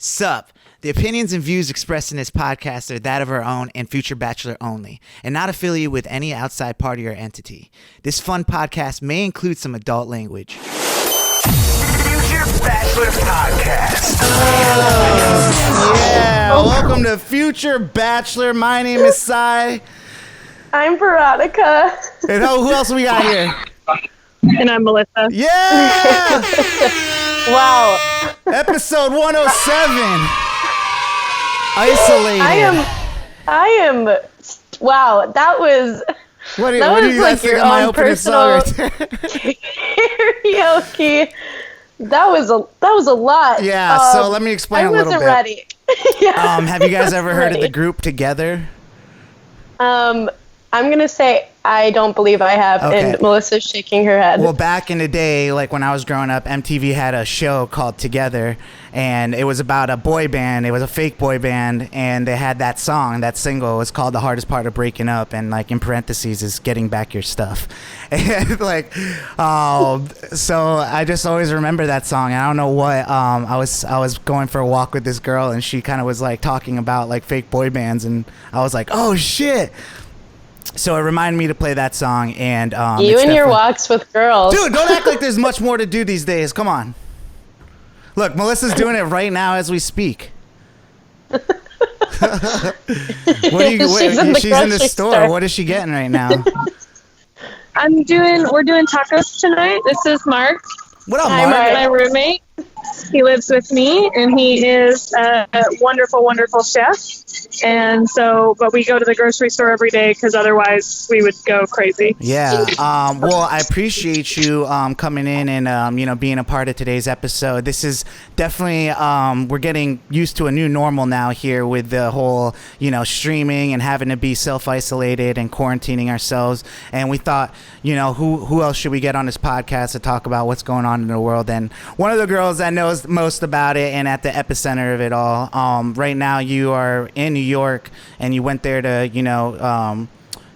Sup. The opinions and views expressed in this podcast are that of our own and Future Bachelor only, and not affiliated with any outside party or entity. This fun podcast may include some adult language. Future Bachelor Podcast. Welcome to Future Bachelor. My name is Sai. I'm Veronica. And who else we got here? And I'm Melissa. Yeah! Wow. Episode 107. Isolated. I am. Wow, that was. What do was you like guys think your of my own opening song personal right there? karaoke. That was a lot. Yeah, so let me explain a little bit. I wasn't ready. Yeah. Have you guys ever heard of the group Together? I'm gonna say I don't believe I have, Okay. and Melissa's shaking her head. Well, back in the day, like when I was growing up, MTV had a show called Together, and it was about a boy band. It was a fake boy band, and they had that song, that single. It was called "The Hardest Part of Breaking Up," and like in parentheses is "Getting Back Your Stuff." And like, so I just always remember that song. And I don't know what. I was going for a walk with this girl, and she kind of was like talking about like fake boy bands, and I was like, oh shit. So it reminded me to play that song, and you and your walks with girls. Dude, don't act like there's much more to do these days. Come on. Look, Melissa's doing it right now as we speak. What are you? She's in the store. What is she getting right now? We're doing tacos tonight. This is Mark. What up, Hi, Mark? My roommate. He lives with me, and he is a wonderful, wonderful chef. And so, but we go to the grocery store every day because otherwise we would go crazy. Yeah. Well, I appreciate you coming in and being a part of today's episode. This is definitely we're getting used to a new normal now here with the whole streaming and having to be self-isolated and quarantining ourselves. And we thought, who else should we get on this podcast to talk about what's going on in the world? And one of the girls that knows most about it and at the epicenter of it all. Right now, you are in New York, and you went there to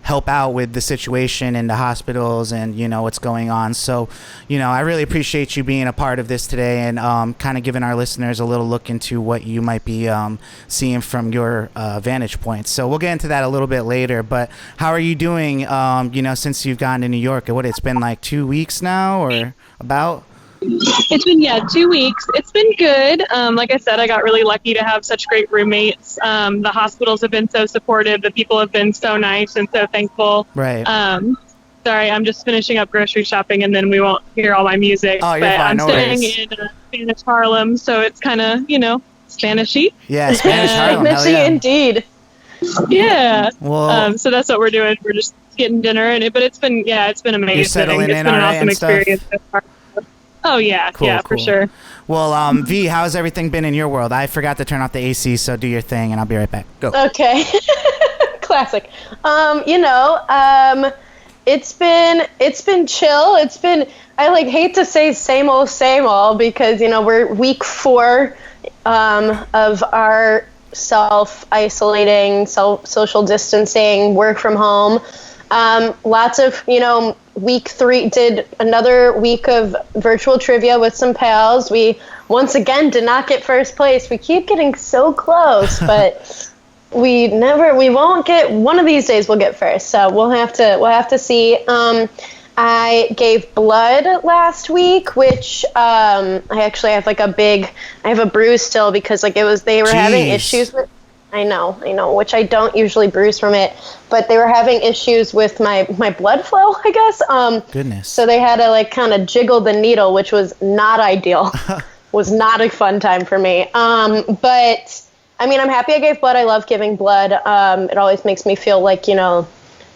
help out with the situation in the hospitals and what's going on. So I really appreciate you being a part of this today and kind of giving our listeners a little look into what you might be seeing from your vantage point. So we'll get into that a little bit later, but how are you doing since you've gotten to New York? It's been like 2 weeks now or about? It's been 2 weeks. It's been good. Like I said, I got really lucky to have such great roommates. The hospitals have been so supportive. The people have been so nice and so thankful. Right. Sorry, I'm just finishing up grocery shopping, and then we won't hear all my music. Oh, you're but fine. I'm No staying worries. in Spanish Harlem, so it's kind of Spanishy. Yeah, Spanish Harlem. Hell Spanish yeah. indeed. Yeah. Well, So that's what we're doing. We're just getting dinner, but it's been amazing. You're settling It's in been an all right awesome and stuff? experience so far. Oh yeah, Cool, yeah, cool. for sure. Well, V, how's everything been in your world? I forgot to turn off the AC, so do your thing, and I'll be right back. Go. Okay. Classic. It's been chill. I hate to say same old because we're week 4 of our self-isolating, social distancing, work from home. Lots of week 3 did another week of virtual trivia with some pals. We once again did not get first place. We keep getting so close, but we won't get. One of these days we'll get first. So we'll have to see. I gave blood last week, which I actually have I have a bruise still because they were having issues with. I know, which I don't usually bruise from it, but they were having issues with my blood flow, I guess. Goodness. So they had to kind of jiggle the needle, which was not ideal. Was not a fun time for me. But I'm happy I gave blood. I love giving blood. It always makes me feel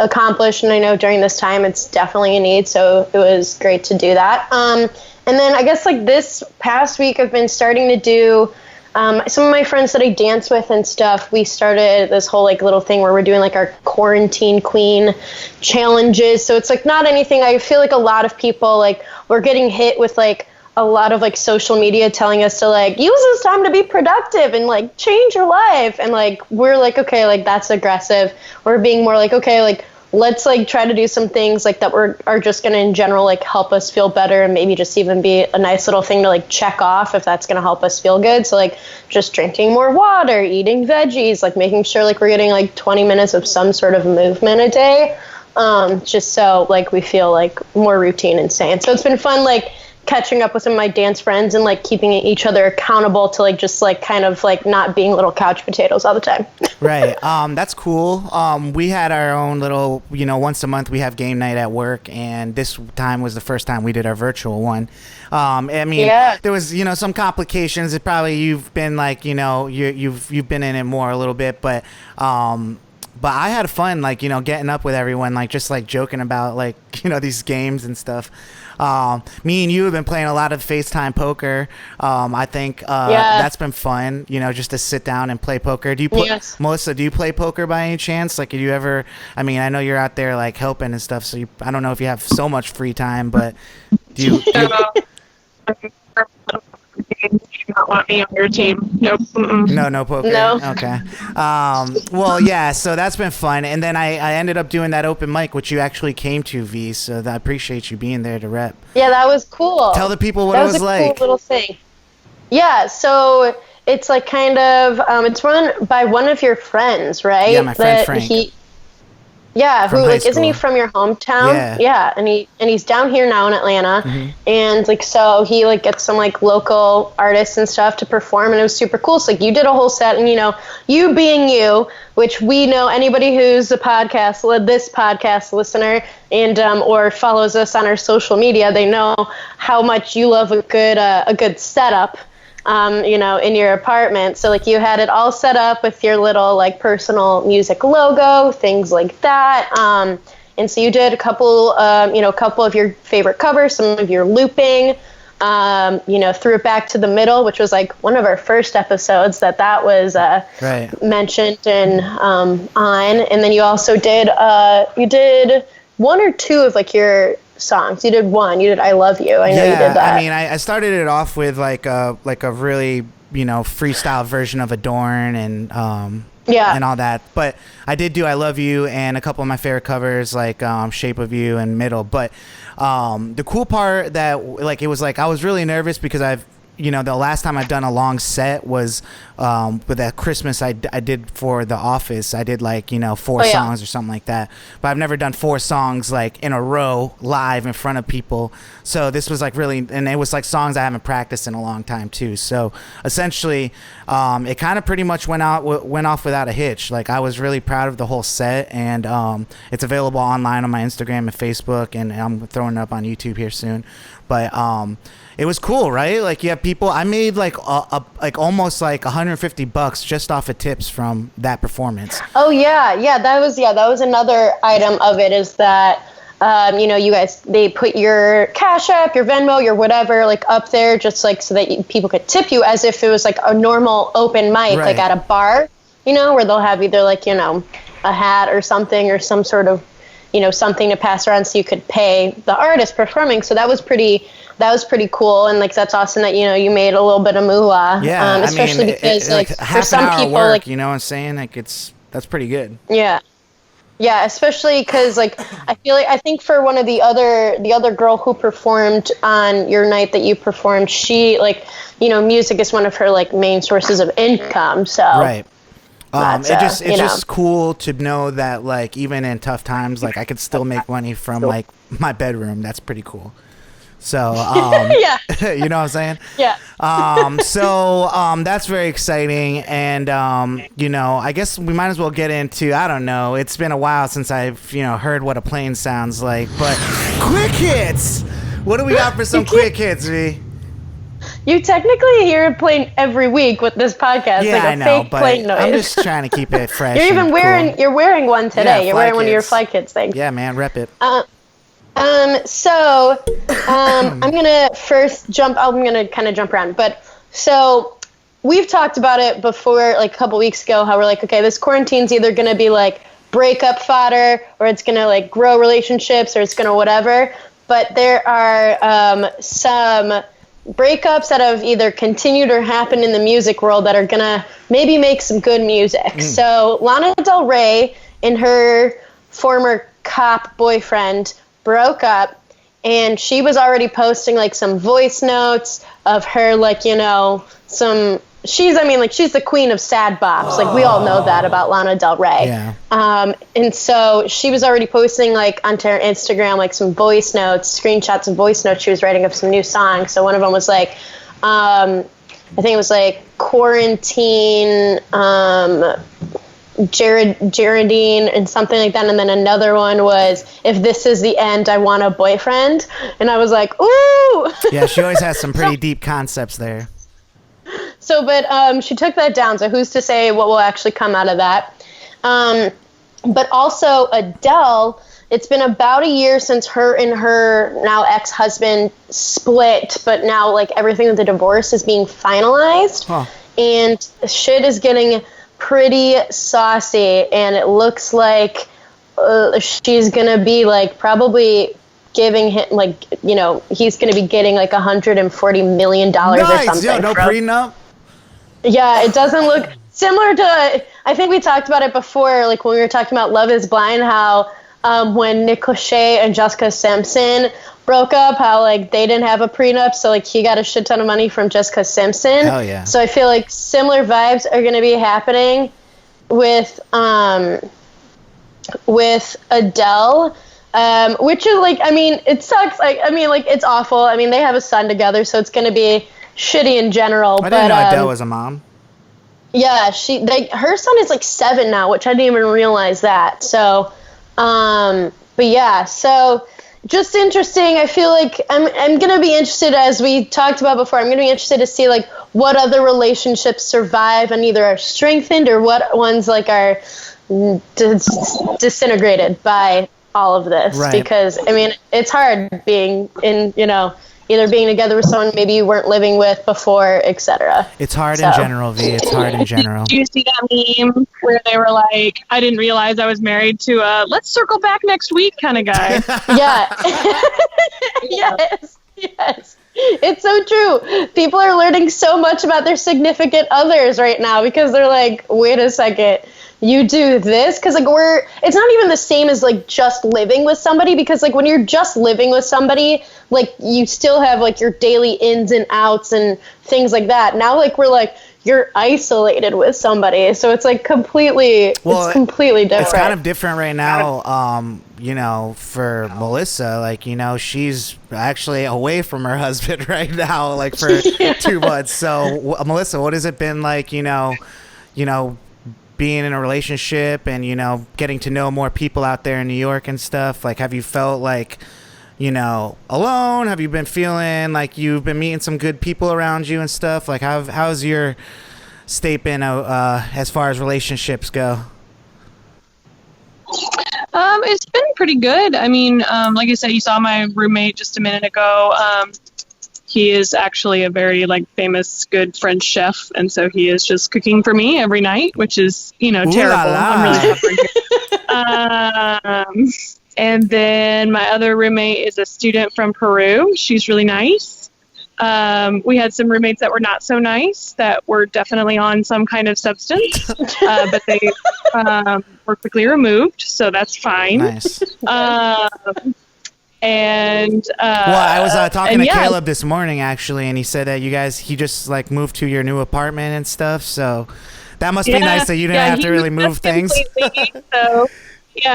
accomplished, and I know during this time it's definitely a need, so it was great to do that. And then I guess this past week I've been starting to do some of my friends that I dance with and stuff. We started this whole little thing where we're doing our quarantine queen challenges. So it's not anything. I feel a lot of people we're getting hit with a lot of social media telling us to use this time to be productive and change your life, and we're okay, that's aggressive. We're being more okay, let's like try to do some things like that are just going to in general like help us feel better, and maybe just even be a nice little thing to like check off if that's going to help us feel good. So like just drinking more water, eating veggies, like making sure like we're getting like 20 minutes of some sort of movement a day, just so like we feel like more routine and sane. So it's been fun like catching up with some of my dance friends and like keeping each other accountable to like just like kind of like not being little couch potatoes all the time. Right. That's cool. We had our own little, once a month we have game night at work, and this time was the first time we did our virtual one. There was, some complications. It probably you've been like, you've been in it more a little bit, but I had fun, like, getting up with everyone, like, just, like, joking about, like, these games and stuff. Me and you have been playing a lot of FaceTime poker. I think that's been fun, just to sit down and play poker. Do you play, Yes. Melissa, do you play poker by any chance? Like, do you ever, I know you're out there, like, helping and stuff, so I don't know if you have so much free time, but do you not want me on your team. Nope. Mm-mm. No poker. No. Okay. Well, yeah. So that's been fun, and then I ended up doing that open mic, which you actually came to, V. So I appreciate you being there to rep. Yeah, that was cool. Tell the people what that it was a like. Cool little thing. Yeah. So it's like kind of it's run by one of your friends, right? Yeah, my friend Frank. Yeah, From who high like isn't he school. from your hometown? Yeah. and he's down here now in Atlanta, and like so he like gets some like local artists and stuff to perform, and it was super cool. So like you did a whole set, and you being you, which we know anybody who's this podcast listener and or follows us on our social media, they know how much you love a good setup. In your apartment. So like you had it all set up with your little like personal music logo, things like that. And so you did a couple of your favorite covers, some of your looping, threw it back to the middle, which was like one of our first episodes that was mentioned and on. And then you also did one or two of like your songs. You did one. You did "I Love You." I know you did that. I started it off with like a really freestyle version of "Adorn" and and all that. But I did do "I Love You" and a couple of my favorite covers like "Shape of You" and "Middle." But the cool part that like it was like I was really nervous because the last time I've done a long set was with that Christmas I did for The Office. I did like, 4 songs or something like that. But I've never done 4 songs like in a row live in front of people. So this was like really, and it was like songs I haven't practiced in a long time too. So essentially, it kind of pretty much went off without a hitch. Like I was really proud of the whole set, and it's available online on my Instagram and Facebook, and I'm throwing it up on YouTube here soon. But it was cool, right? Like you have people. I made like almost like $150 just off of tips from that performance. Oh yeah. That was another item of it is that you guys they put your Cash App, your Venmo, your whatever like up there just like so that people could tip you as if it was like a normal open mic like at a bar, where they'll have either like a hat or something or some sort of something to pass around so you could pay the artist performing. So that was pretty cool, and like that's awesome that you made a little bit of moolah. Yeah, especially because like for some people, work, like you know what I'm saying, like that's pretty good. Yeah, especially because like I think for one of the other girl who performed on your night that you performed, she like music is one of her like main sources of income. So right. It's just cool to know that like even in tough times like I could still make money from like my bedroom. That's pretty cool. So you know what I'm saying? Yeah. That's very exciting, and I guess we might as well get into, I don't know, it's been a while since I've heard what a plane sounds like, but quick hits. What do we got for some quick hits, V? You technically hear a plane every week with this podcast, yeah, like a I know, fake but plane noise. I'm just trying to keep it fresh. You're wearing one today. Yeah, you're wearing one of your Fly Kids things. Yeah, man, rep it. I'm gonna kind of jump around, but so we've talked about it before, like a couple weeks ago, how we're like, okay, this quarantine's either gonna be like breakup fodder, or it's gonna like grow relationships, or it's gonna whatever. But there are some breakups that have either continued or happened in the music world that are gonna maybe make some good music. So Lana Del Rey and her former cop boyfriend broke up, and she was already posting like some voice notes of her, like, you know, she's the queen of sad bops. Like, we all know that about Lana Del Rey. Yeah. And so she was already posting like onto her Instagram, like some voice notes, screenshots of voice notes she was writing of some new songs. So one of them was like, I think it was like Quarantine, Geraldine and something like that. And then another one was, if this is the end, I want a boyfriend. And I was like, ooh. Yeah, she always has some pretty deep concepts there. So, but she took that down. So who's to say what will actually come out of that? But also Adele, it's been about a year since her and her now ex-husband split, but now like everything with the divorce is being finalized. Huh. And shit is getting pretty saucy, and it looks like she's gonna be like probably giving him, like, you know, he's gonna be getting like $140 million or something. Yo, no prenup. Yeah, it doesn't look similar to, I think we talked about it before, like when we were talking about Love is Blind, how when Nick Lachey and Jessica Simpson broke up, how like they didn't have a prenup, so like he got a shit ton of money from Jessica Simpson. Oh yeah. So I feel like similar vibes are going to be happening with Adele, which is like, I mean, it sucks. Like, I mean, like, it's awful. I mean, they have a son together, so it's going to be shitty in general. I didn't know Adele was a mom. Yeah, her son is like 7 now, which I didn't even realize that. So, but yeah, so just interesting. I feel like I'm going to be interested, as we talked about before, I'm going to be interested to see like what other relationships survive and either are strengthened or what ones like are disintegrated by all of this. Right. Because, I mean, it's hard being in, you know, either being together with someone maybe you weren't living with before, etc. It's hard in general, V. It's hard in general. Do you see that meme where they were like, I didn't realize I was married to a let's circle back next week kind of guy? Yeah. Yes. It's so true. People are learning so much about their significant others right now because they're like, wait a second, you do this? Because like it's not even the same as like just living with somebody, because like when you're just living with somebody, like you still have like your daily ins and outs and things like that. Now like we're like, you're isolated with somebody, so it's like completely different. It's kind of different right now, you know, for Melissa. Like, you know, she's actually away from her husband right now, like for 2 months. So Melissa, what has it been like, you know, being in a relationship and, you know, getting to know more people out there in New York and stuff? Like, have you felt like, you know, alone? Have you been feeling like you've been meeting some good people around you and stuff? Like, how's your state been as far as relationships go? It's been pretty good. I mean, like I said, you saw my roommate just a minute ago. He is actually a very like famous, good French chef, and so he is just cooking for me every night, which is, you know, terrible. I'm really suffering. And then my other roommate is a student from Peru. She's really nice. We had some roommates that were not so nice, that were definitely on some kind of substance, but they were quickly removed, so that's fine. Nice. And well, I was talking to Caleb this morning actually, and he said that he just like moved to your new apartment and stuff. So that must be nice that you didn't have to really move things.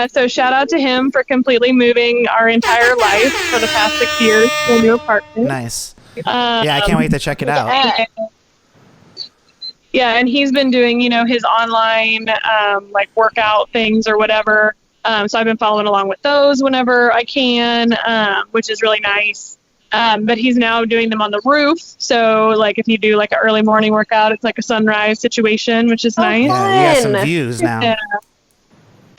So shout out to him for completely moving our entire life for the past 6 years to a new apartment. Nice. Yeah, I can't wait to check it out. And he's been doing, you know, his online like workout things or whatever. So I've been following along with those whenever I can, which is really nice. But he's now doing them on the roof. So like if you do like an early morning workout, it's like a sunrise situation, which is nice. Yeah, you got some views now.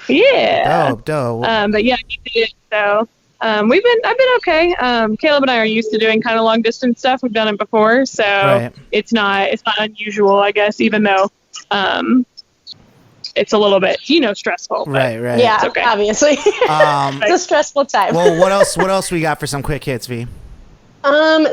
Yeah. Dope. But yeah, he did. So I've been okay. Caleb and I are used to doing kind of long distance stuff. We've done it before, so it's not unusual, I guess, even though it's a little bit, you know, stressful. Right. Yeah, it's okay. Obviously. It's a stressful time. Well, what else we got for some quick hits, V?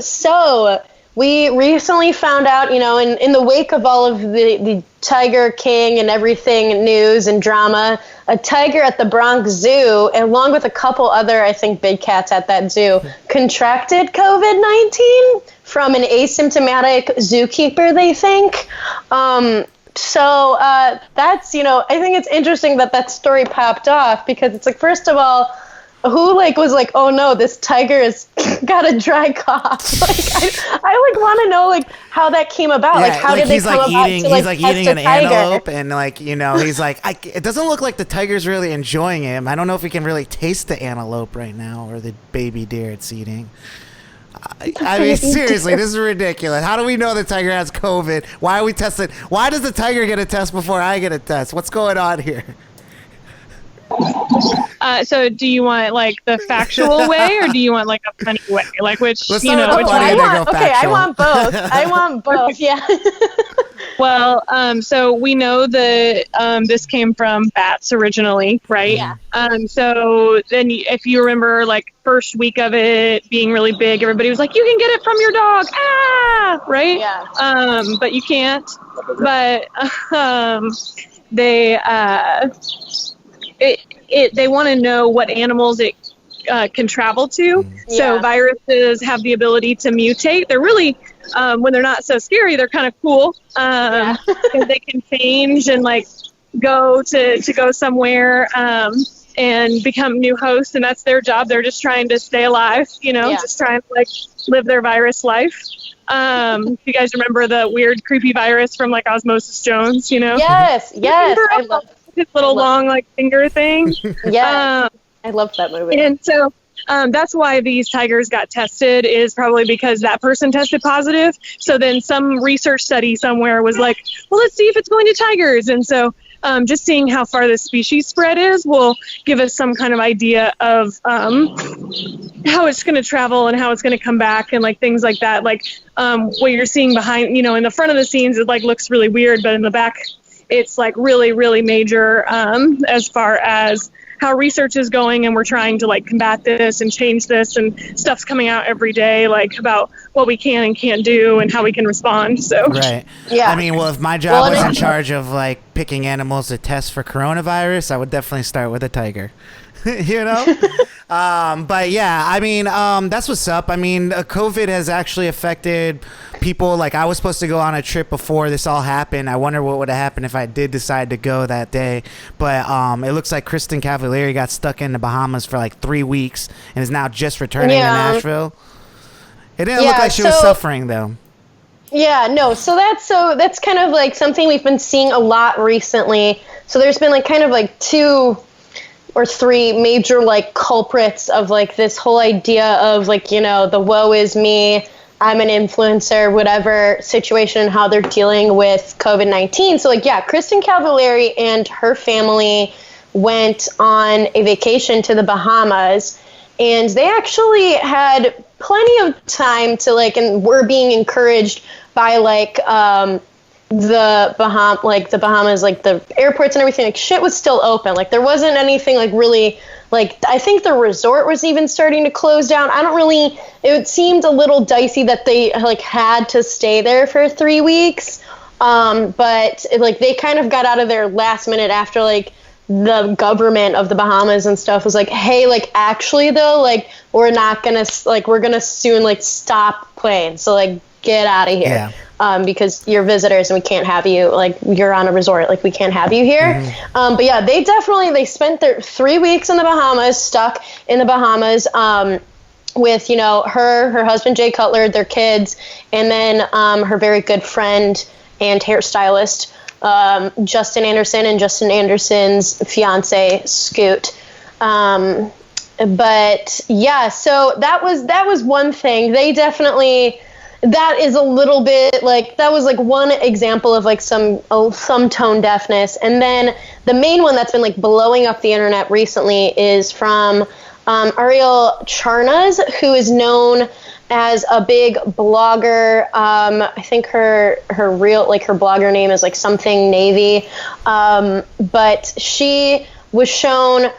So we recently found out, in the wake of all of the Tiger King and everything news and drama, a tiger at the Bronx Zoo, along with a couple other, I think, big cats at that zoo, contracted COVID-19 from an asymptomatic zookeeper, they think. So that's, I think it's interesting that story popped off, because it's like, first of all, who was like, oh no, this tiger has got a dry cough. I want to know how that came about. Yeah, how did they come about to he's test eating a an tiger? antelope, and he's like, it doesn't look like the tiger's really enjoying him. I don't know if he can really taste the antelope right now, or the baby deer it's eating. I mean, seriously, this is ridiculous. How do we know the tiger has COVID? Why are we testing? Why does the tiger get a test before I get a test? What's going on here? So do you want the factual way, or do you want a funny way? Which, Let's which I want both. I want both. Yeah. Well, so we know that this came from bats originally, right? Yeah. So then if you remember, first week of it being really big, everybody was like, you can get it from your dog. Ah, right? Yeah. But you can't. But they want to know what animals it can travel to. Yeah. So viruses have the ability to mutate. They're really, when they're not so scary, they're kind of cool. Because they can change and go somewhere and become new hosts, and that's their job. They're just trying to stay alive, just trying to live their virus life. If you guys remember the weird, creepy virus from Osmosis Jones, Yes. I love his little long finger thing. Yeah. I loved that movie. And so that's why these tigers got tested, is probably because that person tested positive. So then some research study somewhere was like, well, let's see if it's going to tigers. And so just seeing how far the species spread is will give us some kind of idea of how it's going to travel and how it's going to come back and things like that. What you're seeing behind, in the front of the scenes, it looks really weird, but in the back, it's really, really major as far as how research is going, and we're trying to combat this and change this, and stuff's coming out every day about what we can and can't do and how we can respond. So right. Yeah. I mean, well, if my job was in charge of picking animals to test for coronavirus, I would definitely start with a tiger. But yeah, I mean, that's what's up. I mean, COVID has actually affected people. I was supposed to go on a trip before this all happened. I wonder what would have happened if I did decide to go that day. But it looks like Kristen Cavallari got stuck in the Bahamas for 3 weeks and is now just returning to Nashville. It didn't look like she was suffering though. Yeah, no. So that's kind of something we've been seeing a lot recently. So there's been kind of 2 or 3 major culprits of this whole idea of the woe is me, I'm an influencer, whatever situation, and how they're dealing with COVID-19. So Kristen Cavallari and her family went on a vacation to the Bahamas, and they actually had plenty of time to and were being encouraged by the Bahamas, the airports and everything, shit was still open. There wasn't anything really, I think the resort was even starting to close down. It seemed a little dicey that they had to stay there for 3 weeks. But they kind of got out of there last minute after the government of the Bahamas and stuff was hey, actually though, we're not gonna, we're gonna soon stop playing. So get out of here. Yeah. Because you're visitors and we can't have you, you're on a resort, we can't have you here. Mm-hmm. But yeah, they spent their 3 weeks in the Bahamas, stuck in the Bahamas, with, her husband, Jay Cutler, their kids, and then her very good friend and hairstylist, Justin Anderson, and Justin Anderson's fiance, Scoot. But yeah, so that was one thing. They definitely... That is a little bit that was one example of some tone deafness. And then the main one that's been blowing up the internet recently is from Ariel Charnas, who is known as a big blogger. I think her real her blogger name is something Navy. But she was shown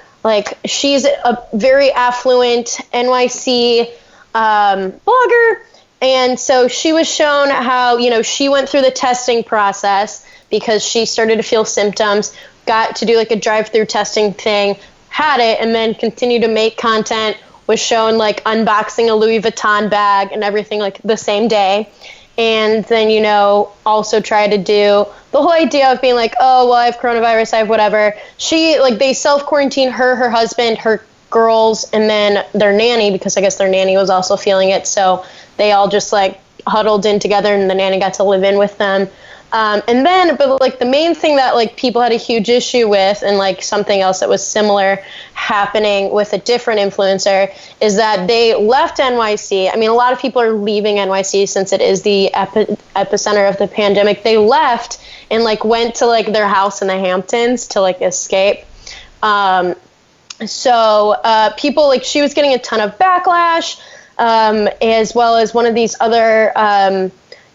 she's a very affluent NYC blogger. And so she was shown how, she went through the testing process because she started to feel symptoms, got to do like a drive-through testing thing, had it, and then continued to make content, was shown like unboxing a Louis Vuitton bag and everything like the same day. And then, also try to do the whole idea of being like, oh, well, I have coronavirus, I have whatever. They self-quarantined her husband, her girls, and then their nanny, because I guess their nanny was also feeling it. So they all just like huddled in together, and the nanny got to live in with them. But like the main thing that like people had a huge issue with, and like something else that was similar happening with a different influencer, is that they left NYC. I mean, a lot of people are leaving NYC since it is the epicenter of the pandemic. They left and like went to like their house in the Hamptons to like escape. People like, she was getting a ton of backlash, as well as one of these other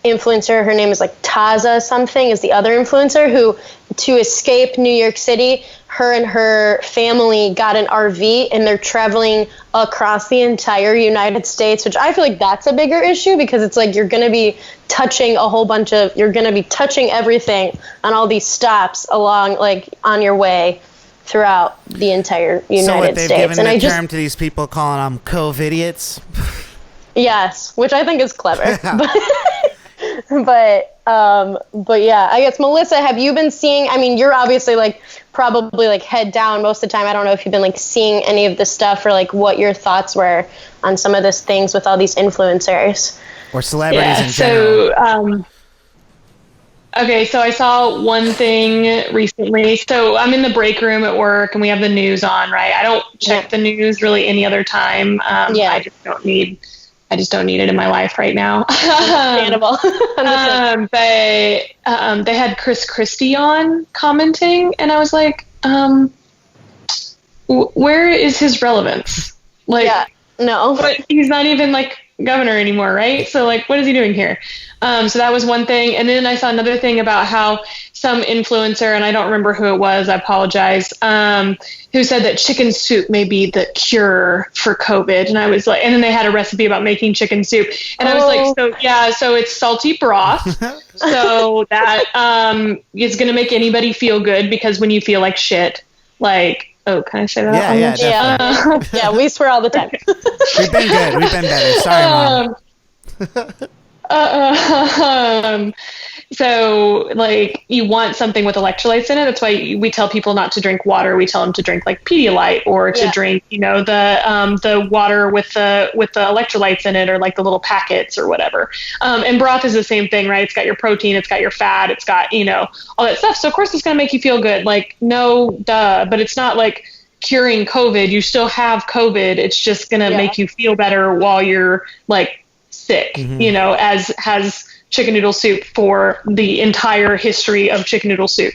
influencer, her name is like Taza something, is the other influencer who, to escape New York City, her and her family got an RV and they're traveling across the entire United States, which I feel like that's a bigger issue, because it's like you're going to be touching you're going to be touching everything on all these stops along, like on your way throughout the entire United States. So what, they've given a term to these people, calling them COVID-idiots? Yes, which I think is clever. But yeah, I guess, Melissa, have you been seeing, I mean, you're obviously like probably like head down most of the time. I don't know if you've been like seeing any of this stuff, or like what your thoughts were on some of these things with all these influencers. Or celebrities in general. Okay, so I saw one thing recently. So I'm in the break room at work and we have the news on, right? I don't check the news really any other time. I just don't need it in my life right now. Understandable. But they had Chris Christie on commenting, and I was like, where is his relevance? Like, no. But he's not even like governor anymore, right? So like, what is he doing here? So that was one thing. And then I saw another thing about how some influencer, and I don't remember who it was, I apologize, who said that chicken soup may be the cure for COVID. And I was like, and then they had a recipe about making chicken soup. And I was like, so it's salty broth. So that is going to make anybody feel good, because when you feel like shit, like, oh, can I say that? Yeah, we swear all the time. We've been good. We've been better. Sorry, Mom. So, like, you want something with electrolytes in it. That's why we tell people not to drink water. We tell them to drink like Pedialyte, or to drink, the water with the electrolytes in it, or like the little packets or whatever. And broth is the same thing, right? It's got your protein, it's got your fat, it's got, all that stuff. So of course it's going to make you feel good. Like, no, duh. But it's not like curing COVID. You still have COVID. It's just going to make you feel better while you're like sick, as has chicken noodle soup for the entire history of chicken noodle soup.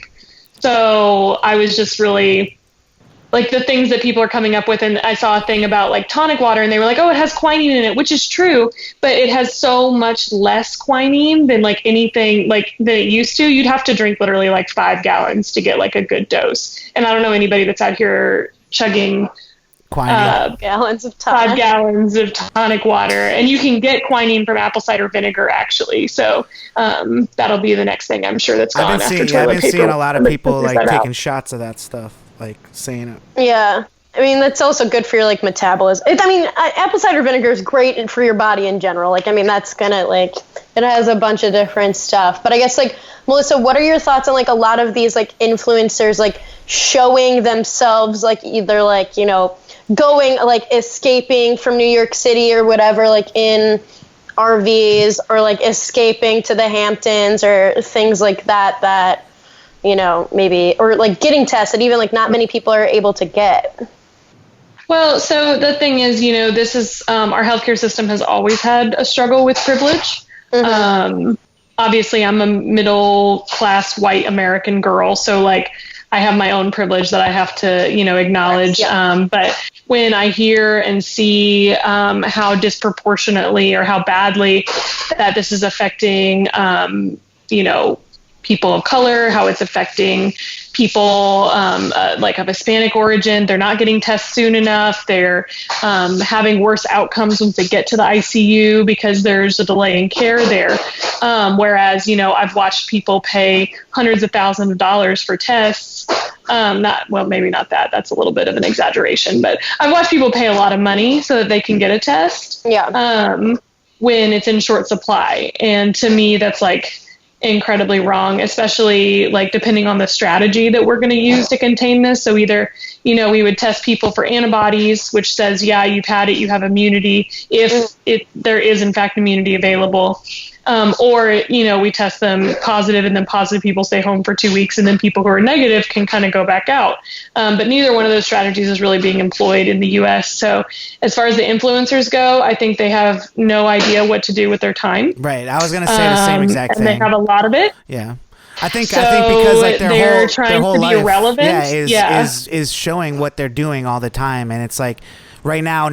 So I was just really like, the things that people are coming up with. And I saw a thing about like tonic water, and they were like, oh, it has quinine in it, which is true, but it has so much less quinine than like anything like than it used to. You'd have to drink literally like 5 gallons to get like a good dose. And I don't know anybody that's out here chugging gallons of 5 gallons of tonic water, and you can get quinine from apple cider vinegar actually. So that'll be the next thing I'm sure that's gone after toilet paper. I've been seeing a lot of people like taking shots of that stuff, like saying it. Yeah, I mean, that's also good for your like metabolism. Apple cider vinegar is great for your body in general. Like, I mean, that's gonna like, it has a bunch of different stuff. But I guess like, Melissa, what are your thoughts on like a lot of these like influencers like showing themselves like either like, going like escaping from New York City or whatever, like in RVs, or like escaping to the Hamptons or things like that, maybe, or like getting tested, even like not many people are able to get. Well, so the thing is, this is, our healthcare system has always had a struggle with privilege. Obviously I'm a middle class white American girl. So like, I have my own privilege that I have to, acknowledge. But when I hear and see how disproportionately or how badly that this is affecting, people of color, how it's affecting people like of Hispanic origin, they're not getting tests soon enough. They're having worse outcomes once they get to the ICU because there's a delay in care there. Whereas, I've watched people pay hundreds of thousands of dollars for tests. Maybe not that. That's a little bit of an exaggeration, but I've watched people pay a lot of money so that they can get a test. Yeah. When it's in short supply. And to me, that's like incredibly wrong, especially like depending on the strategy that we're going to use to contain this. So either, we would test people for antibodies, which says, yeah, you've had it, you have immunity, if there is in fact immunity available. Or, we test them positive, and then positive people stay home for 2 weeks, and then people who are negative can kind of go back out. But neither one of those strategies is really being employed in the U.S. So as far as the influencers go, I think they have no idea what to do with their time. Right. I was going to say the same exact thing. And they have a lot of it. Yeah. I think because like they're trying their whole to be life, relevant. is showing what they're doing all the time, and it's like right now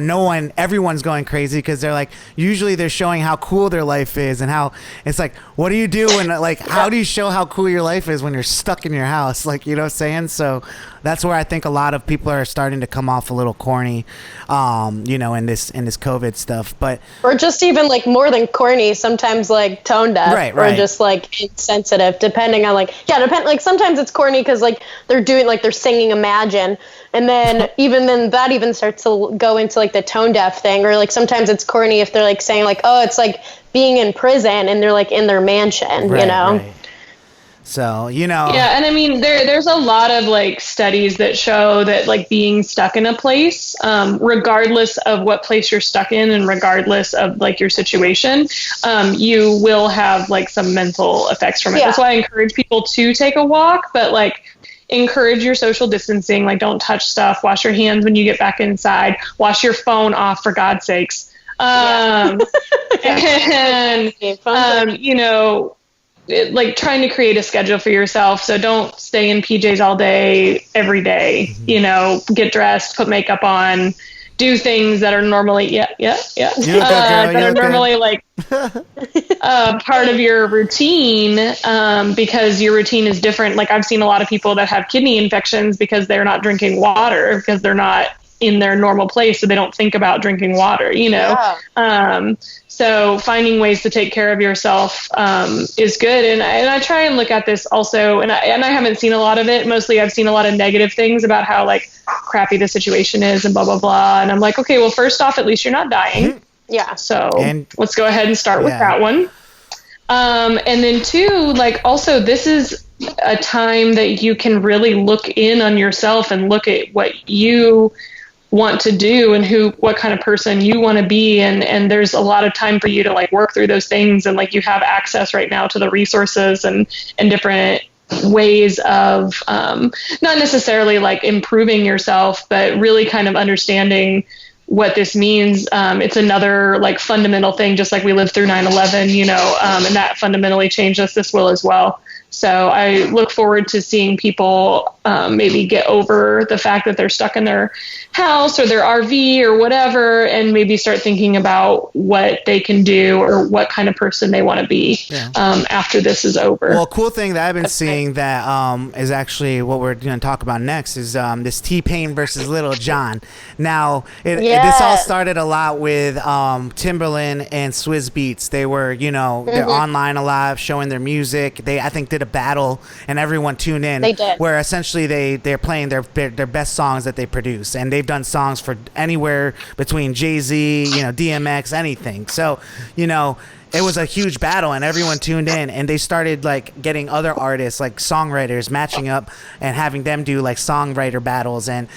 everyone's going crazy because they're like, usually they're showing how cool their life is, and how it's like, what do you do when, like, how do you show how cool your life is when you're stuck in your house? Like, you know what I'm saying? So that's where I think a lot of people are starting to come off a little corny, in this COVID stuff. But or just even like more than corny, sometimes like tone deaf, right. or just like insensitive, depending on like sometimes it's corny because like they're singing Imagine, and then that even starts to go into like the tone deaf thing, or like sometimes it's corny if they're like saying like, oh, it's like being in prison and they're like in their mansion, Right. So, Yeah, and I mean, there's a lot of like studies that show that like being stuck in a place, regardless of what place you're stuck in and regardless of like your situation, you will have like some mental effects from it. Yeah. That's why I encourage people to take a walk, but like encourage your social distancing. Like, don't touch stuff. Wash your hands when you get back inside. Wash your phone off, for God's sakes. And like trying to create a schedule for yourself. So don't stay in PJs all day, every day, get dressed, put makeup on, do things that are normally, normally like part of your routine, because your routine is different. Like, I've seen a lot of people that have kidney infections because they're not drinking water, because they're not in their normal place. So they don't think about drinking water, Yeah. So finding ways to take care of yourself is good. And I try and look at this also, and I haven't seen a lot of it. Mostly I've seen a lot of negative things about how like crappy the situation is and blah, blah, blah. And I'm like, okay, well, first off, at least you're not dying. Yeah. So let's go ahead and start with that one. And then two, like also this is a time that you can really look in on yourself and look at what you want to do and what kind of person you want to be. And there's a lot of time for you to like work through those things. And like, you have access right now to the resources and different ways of, not necessarily like improving yourself, but really kind of understanding what this means. It's another like fundamental thing, just like we lived through 9/11, and that fundamentally changed us. This will as well. So I look forward to seeing people maybe get over the fact that they're stuck in their house or their RV or whatever, and maybe start thinking about what they can do or what kind of person they want to be after this is over. Well, a cool thing that I've been seeing that is actually what we're going to talk about next is this T-Pain versus Little John. Now, this all started a lot with Timberland and Swizz Beatz. They were, they're online a lot, showing their music. They, I think, did a battle and everyone tuned in. They did. Where essentially they're playing their best songs that they produce, and they've done songs for anywhere between Jay-Z, DMX, anything. So, it was a huge battle and everyone tuned in, and they started like getting other artists, like songwriters, matching up and having them do like songwriter battles. And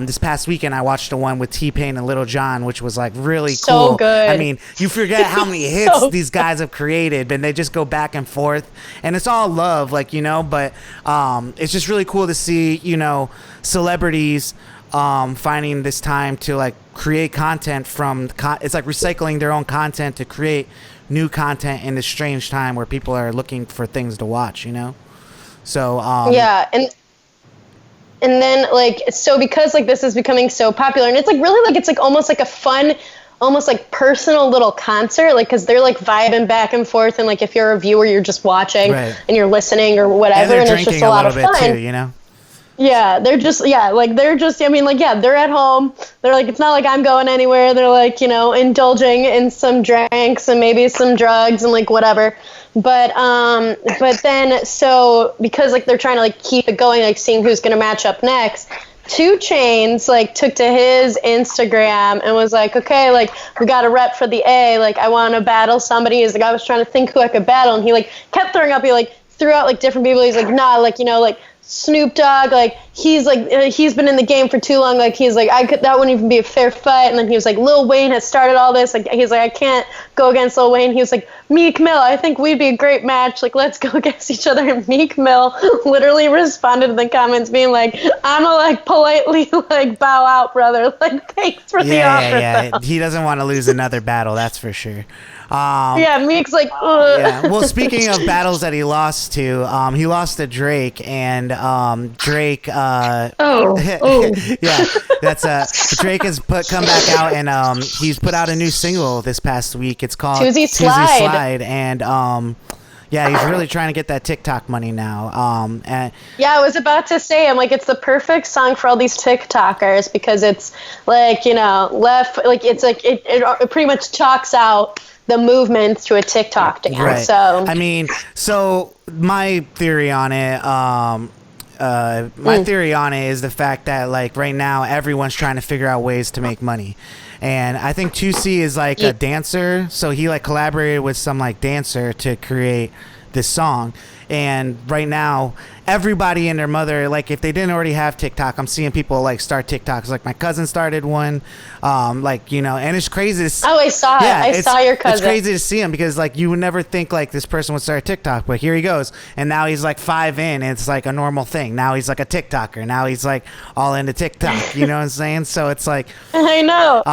this past weekend I watched the one with T-Pain and Little John, which was like really cool. So good. I mean, you forget how many hits these guys have created, and they just go back and forth, and it's all love, like, but it's just really cool to see, celebrities finding this time to like create content from it's like recycling their own content to create new content in this strange time where people are looking for things to watch, so and then like, so because like this is becoming so popular, and it's like really like, it's like almost like a fun, almost like personal little concert, like, because they're like vibing back and forth, and like if you're a viewer, you're just watching and you're listening or whatever, and it's just a lot of fun too, Yeah, they're just, I mean, like, yeah, they're at home. They're like, it's not like I'm going anywhere. They're like, indulging in some drinks and maybe some drugs and like whatever. But then, so because like they're trying to like keep it going, like seeing who's going to match up next, 2 Chainz like took to his Instagram and was like, okay, like we got a rep for the A, like I want to battle somebody. He's like, I was trying to think who I could battle, and he like kept throwing up. He like threw out like different people. He's like, nah, like like Snoop Dogg, like he's been in the game for too long, like he's like that wouldn't even be a fair fight. And then he was like, Lil Wayne has started all this, like he's like, I can't go against Lil Wayne. He was like, Meek Mill, I think we'd be a great match, like let's go against each other. And Meek Mill literally responded to the comments being like, I'ma like politely like bow out, brother, like thanks for the offer. Yeah, he doesn't want to lose another battle, that's for sure. Meek's like, ugh. Yeah. Well, speaking of battles that he lost to Drake, and Drake. Yeah, that's Drake has come back out, and he's put out a new single this past week. It's called Tuesday Slide, and yeah, he's really trying to get that TikTok money now. And yeah, I was about to say, I'm like, it's the perfect song for all these TikTokers because it's like, left, like it's like it pretty much chalks out the movements to a TikTok dance. Right. So I mean, so my theory on it, is the fact that like right now everyone's trying to figure out ways to make money. And I think 2C is like a dancer, so he like collaborated with some like dancer to create this song. And right now, everybody and their mother, like if they didn't already have TikTok, I'm seeing people like start TikToks. Like my cousin started one, and it's crazy. I saw it. I saw your cousin. It's crazy to see him because like you would never think like this person would start TikTok, but here he goes. And now he's like 5 in, and it's like a normal thing. Now he's like a TikToker. Now he's like all into TikTok. You know what I'm saying? So it's like, I know.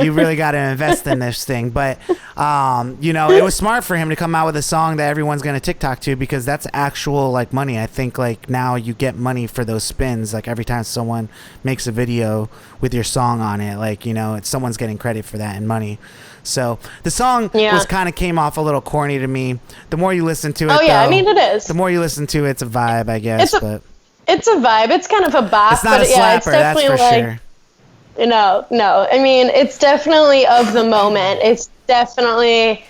you really got to invest in this thing. But it was smart for him to come out with a song that everyone's gonna TikTok to because that's actual like money. I think like now you get money for those spins. Like every time someone makes a video with your song on it, like it's someone's getting credit for that and money. So the song was kind of came off a little corny to me. The more you listen to it, I mean it is. The more you listen to it, it's a vibe, I guess. It's a vibe. It's kind of a bop. It's not a slapper, it's definitely that's for sure. No. I mean, it's definitely of the moment. It's definitely.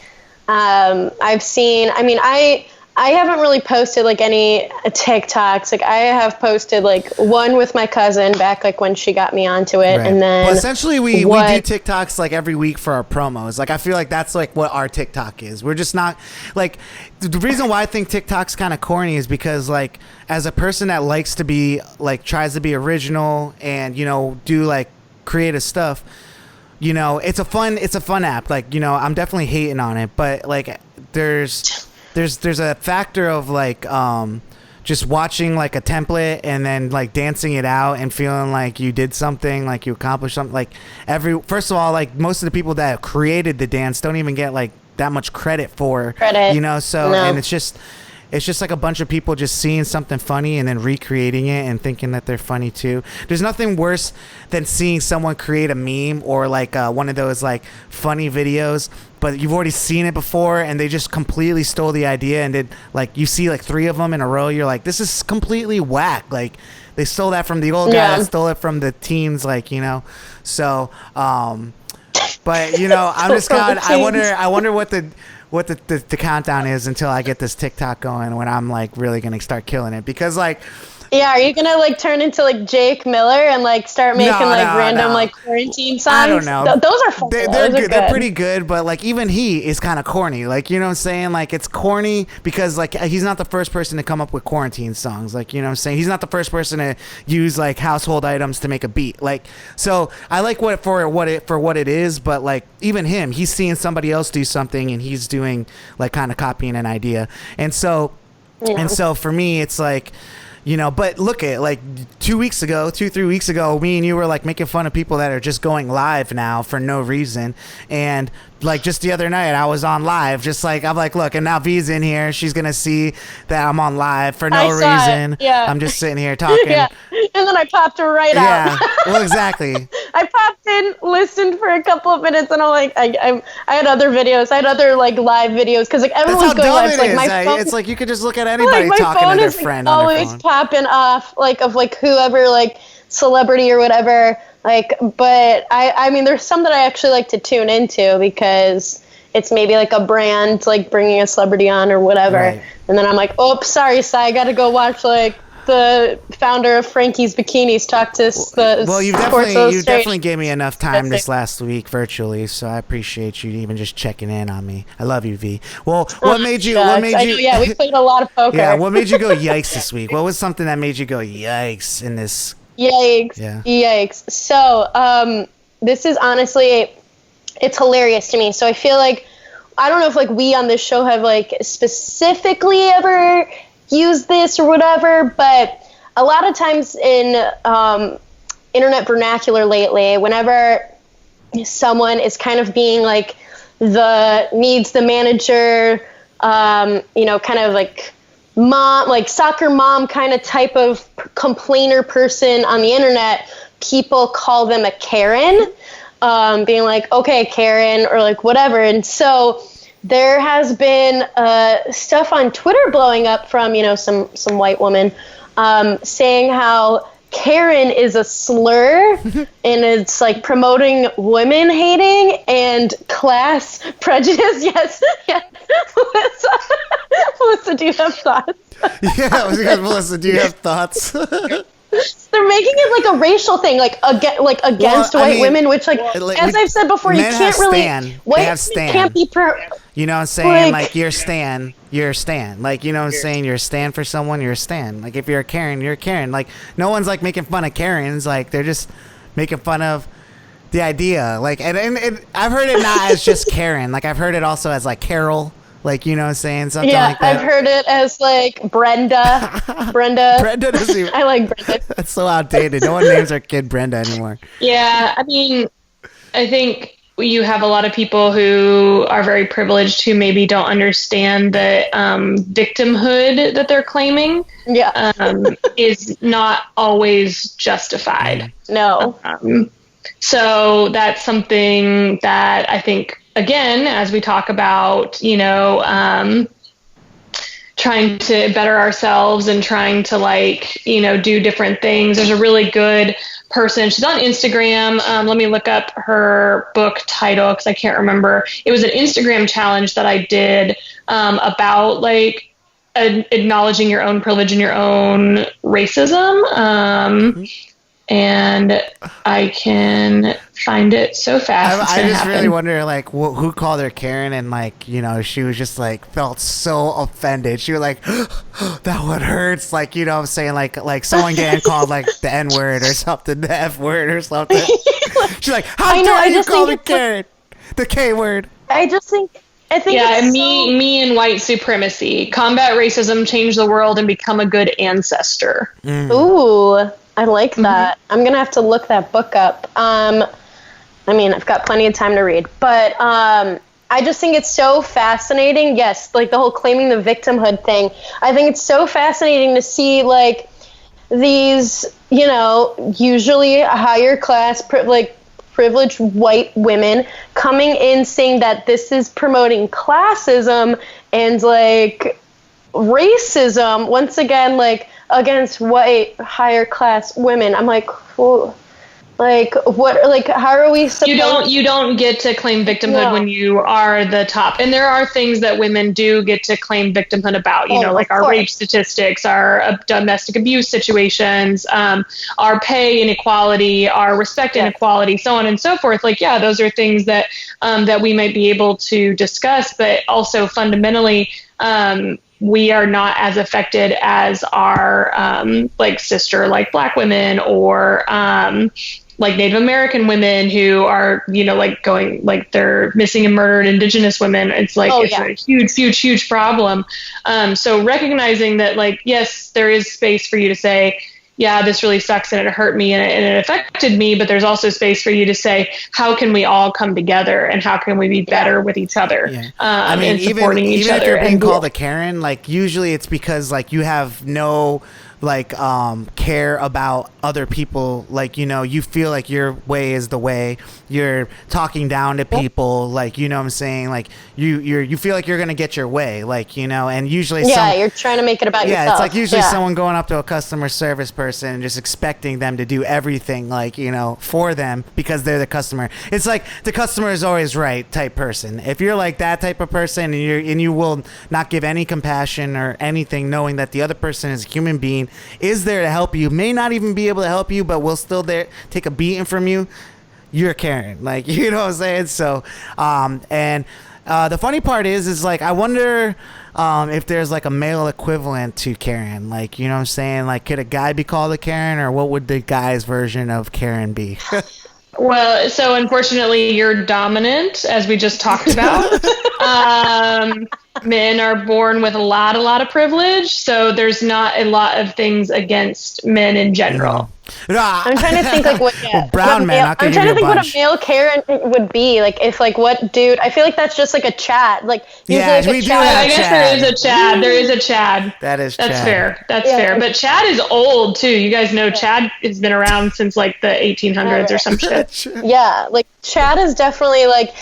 I've seen. I mean, I haven't really posted like any TikToks. Like I have posted like one with my cousin back like when she got me onto it, right. And then essentially we do TikToks like every week for our promos. Like I feel like that's like what our TikTok is. We're just not like the reason why I think TikTok's kind of corny is because like as a person that likes to be like tries to be original and do like creative stuff. It's a fun app. Like I'm definitely hating on it, but like there's a factor of like just watching like a template and then like dancing it out and feeling like you did something, like you accomplished something. Like first of all, like most of the people that created the dance don't even get like that much credit for so no. And it's just like a bunch of people just seeing something funny and then recreating it and thinking that they're funny too. There's nothing worse than seeing someone create a meme or like one of those like funny videos, but you've already seen it before and they just completely stole the idea and did like you see like 3 of them in a row. You're like, this is completely whack. Like they stole that from the old guy that stole it from the teens, like So, but I'm just kind of I wonder what the countdown is until I get this TikTok going when I'm like really gonna start killing it because like are you gonna like turn into like Jake Miller and like start making random like quarantine songs? I don't know. Those are fun. They're good. They're pretty good, but like even he is kind of corny. Like what I'm saying? Like it's corny because like he's not the first person to come up with quarantine songs. Like what I'm saying? He's not the first person to use like household items to make a beat. Like so I like what it is, but like even him, he's seeing somebody else do something and he's doing like kind of copying an idea. And so for me it's like but look at like 3 weeks ago, me and you were like making fun of people that are just going live now for no reason. And like just the other night I was on live, just like, I'm like, look, and now V's in here. She's going to see that I'm on live for no reason. Yeah. I'm just sitting here talking. Yeah. And then I popped her right out. Well, exactly. I popped in, listened for a couple of minutes, and I'm like, I had other videos. I had other like live videos because like everyone's That's how going live. dumb It's it like is. my phone. It's like you could just look at anybody Like my talking to phone their is like, friend on their always phone. popping off like of like whoever like celebrity or whatever. Like, but I mean, there's some that I actually like to tune into because it's maybe like a brand like bringing a celebrity on or whatever. Right. And then I'm like, oops, sorry, Si, I got to go watch like the founder of Frankie's Bikinis talk to the Well, you Sports definitely Illustrated. gave me enough time That's this it. last week virtually, so I appreciate you even just checking in on me. I love you, V. Well, what made you? What made I you? know, yeah, we played a lot of poker. Yeah, what made you go yikes this week? What was something that made you go yikes in this? Yikes. Yeah. Yikes. So, this is honestly, it's hilarious to me. So I feel like, I don't know if like we on this show have like specifically ever used this or whatever, but a lot of times in internet vernacular lately, whenever someone is kind of being like needs the manager, kind of like mom, like soccer mom kind of type of complainer person on the internet, people call them a Karen, being like, okay, Karen, or like whatever. And so there has been stuff on Twitter blowing up from, some white woman saying how Karen is a slur and it's like promoting women hating and class prejudice. Yes. Melissa, do you have thoughts? Yeah, I was gonna, Melissa, do you have thoughts? They're making it like a racial thing, like against Well, I white mean, women, which as I've said before, you men can't have really stan. white They have men stan. can't be You know what I'm saying? Like- Like, you're a stan. Like, you know what I'm saying? You're a stan for someone, you're a stan. Like, if you're a Karen, you're a Karen. Like, no one's, like, making fun of Karens. Like, they're just making fun of the idea. Like, and I've heard it not as just Karen. Like, I've heard it also as, like, Carol. Like, you know what I'm saying? Something Yeah, like that. I've heard it as like Brenda. Brenda doesn't even... I like Brenda. That's so outdated. No one names their kid Brenda anymore. Yeah, I mean, I think you have a lot of people who are very privileged who maybe don't understand the victimhood that they're claiming Yeah. is not always justified. No. So that's something that I think, again, as we talk about, trying to better ourselves and trying to do different things. There's a really good person. She's on Instagram. Let me look up her book title because I can't remember. It was an Instagram challenge that I did about acknowledging your own privilege and your own racism. And I can find it so fast. I just really wonder, like, who called her Karen, and like, she was just like felt so offended. She was like, "That one hurts." Like, you know what I'm saying? Like someone getting called like the N word or something, the F word or something. She's like, "How dare you call me Karen? The K word." I think yeah, it's me and white supremacy. Combat racism, change the world, and become a good ancestor. Ooh, I like that. I'm gonna have to look that book up. I mean, I've got plenty of time to read, but I just think it's so fascinating. Yes, like the whole claiming the victimhood thing. I think it's so fascinating to see like these, usually higher class, privileged white women coming in saying that this is promoting classism and like racism once again, like against white higher class women. I'm like, well, like what? Like how are we supposed? You don't get to claim victimhood when you are the top. And there are things that women do get to claim victimhood about. Like our rape statistics, our domestic abuse situations, our pay inequality, our respect inequality, so on and so forth. Like, yeah, those are things that that we might be able to discuss, but also fundamentally. We are not as affected as our sister like Black women or like Native American women who are going they're missing and murdered Indigenous women. It's a huge problem. So recognizing that yes, there is space for you to say, yeah, this really sucks and it hurt me and it affected me, but there's also space for you to say, how can we all come together and how can we be better with each other? Yeah. I mean, and supporting each even other. if you're being called a Karen, like usually it's because like you have no like care about other people, like, you know, you feel like your way is the way, you're talking down to people, like, you know what I'm saying, like you feel like you're gonna get your way, like, you know, and usually you're trying to make it about yourself. It's like usually someone going up to a customer service person and just expecting them to do everything, like, you know, for them because they're the customer. It's like the customer is always right type person. If you're like that type of person, and you will not give any compassion or anything, knowing that the other person is a human being, is there to help you, may not even be able to help you, but will still there take a beating from you, you're Karen. Like, you know what I'm saying? So the funny part is like, I wonder if there's like a male equivalent to Karen, like, you know what I'm saying, like, could a guy be called a Karen, or what would the guy's version of Karen be? Well, so unfortunately, you're dominant, as we just talked about. Men are born with a lot of privilege, so there's not a lot of things against men in general. I'm trying to think like what. Yeah, brown man. I'm trying to think what a male Karen would be like. If like what dude? I feel like that's just like a Chad. Like yeah, we do have I guess Chad. there is a Chad. There is a Chad. That's Chad. Fair. That's fair. But Chad is old too. You guys know Chad has been around since like the 1800s or some shit. Yeah, like Chad is definitely like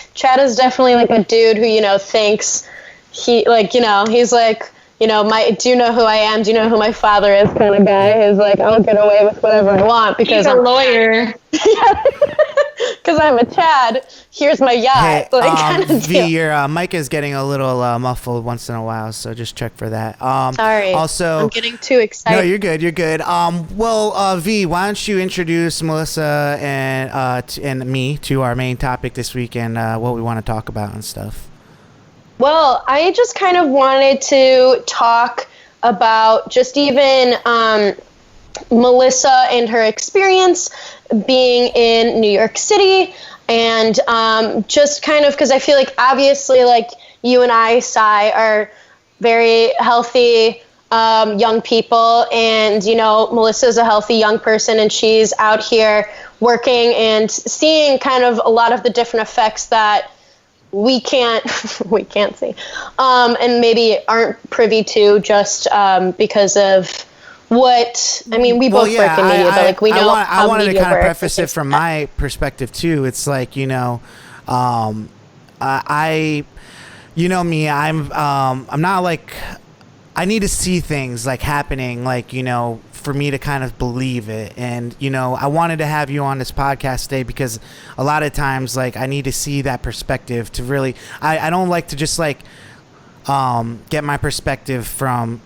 a dude who, you know, thinks he, like, you know, he's like, you know, do you know who I am? Do you know who my father is? Kind of guy who's like, I'll get away with whatever I want because he's a lawyer. Because I'm a Chad. Here's my yacht. Hey, like, kind of V, your mic is getting a little muffled once in a while, so just check for that. Sorry. Also, I'm getting too excited. No, you're good. You're good. Well, V, why don't you introduce Melissa and me to our main topic this week and what we want to talk about and stuff. Well, I just kind of wanted to talk about just even Melissa and her experience being in New York City, and just kind of because I feel like obviously like you and I, Sai, are very healthy young people, and you know Melissa's a healthy young person, and she's out here working and seeing kind of a lot of the different effects that we can't see, and maybe aren't privy to just because of what, I mean, we both work in media, but like we know I wanted to kind of preface it from my perspective too. It's like, you know, you know me, I'm not like, I need to see things like happening, like, you know, for me to kind of believe it. And, you know, I wanted to have you on this podcast today because a lot of times, like, I need to see that perspective to really, I don't like to just like get my perspective from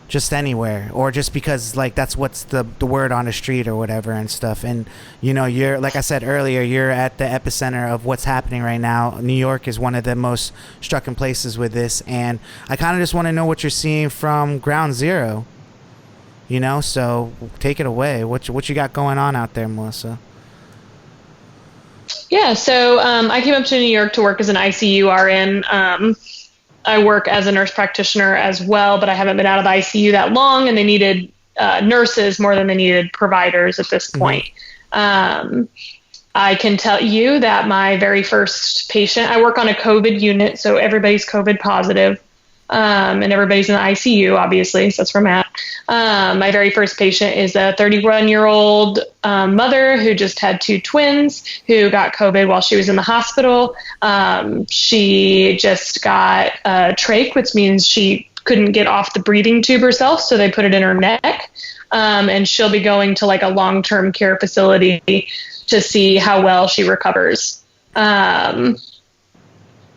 just anywhere, or just because like that's what's the word on the street or whatever and stuff. And, you know, you're, like I said earlier, you're at the epicenter of what's happening right now. New York is one of the most stricken places with this, and I kind of just want to know what you're seeing from ground zero, you know. So take it away. What you got going on out there, Melissa? Yeah, so I came up to New York to work as an ICU RN. I work as a nurse practitioner as well, but I haven't been out of the ICU that long, and they needed nurses more than they needed providers at this point. I can tell you that my very first patient, I work on a COVID unit, so everybody's COVID positive, and everybody's in the ICU, obviously, so that's where I'm at. My very first patient is a 31-year-old mother who just had 2 twins who got COVID while she was in the hospital. She just got a trach, which means she couldn't get off the breathing tube herself, so they put it in her neck. And she'll be going to like a long-term care facility to see how well she recovers.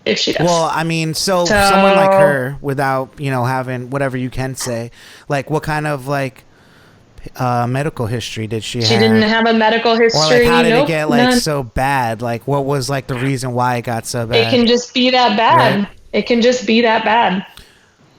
If she does. Well, I mean, so someone like her, without, you know, having whatever you can say, like what kind of like medical history did she have? She didn't have a medical history. Or like how did it get like none. so bad? Like what was like the reason why it got so bad? It can just be that bad. Right? It can just be that bad.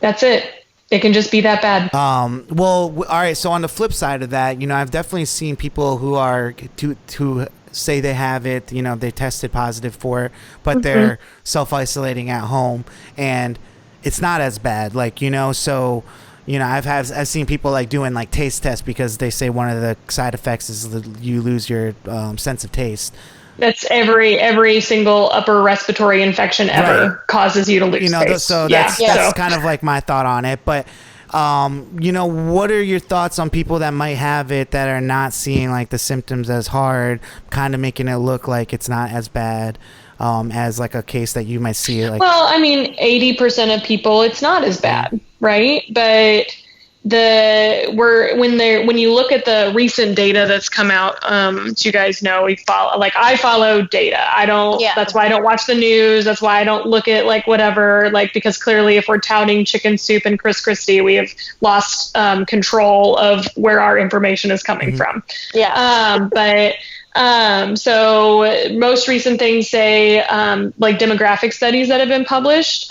That's it. It can just be that bad. Well, all right. So on the flip side of that, you know, I've definitely seen people who are to say they have it, you know, they tested positive for it, but they're self-isolating at home, and it's not as bad, like, you know. So, you know, I've seen people like doing like taste tests because they say one of the side effects is that you lose your sense of taste. That's every single upper respiratory infection ever causes you to lose You know, taste. so that's kind of like my thought on it. But What are your thoughts on people that might have it that are not seeing like the symptoms as hard, kind of making it look like it's not as bad as like a case that you might see? Like, well, I mean, 80% of people, it's not as bad, right? But when you look at the recent data that's come out, you guys know I follow data. That's why I don't watch the news. That's why I don't look at like whatever, like, because clearly if we're touting chicken soup and Chris Christie, we have lost control of where our information is coming from. Yeah. So most recent things say, like demographic studies that have been published,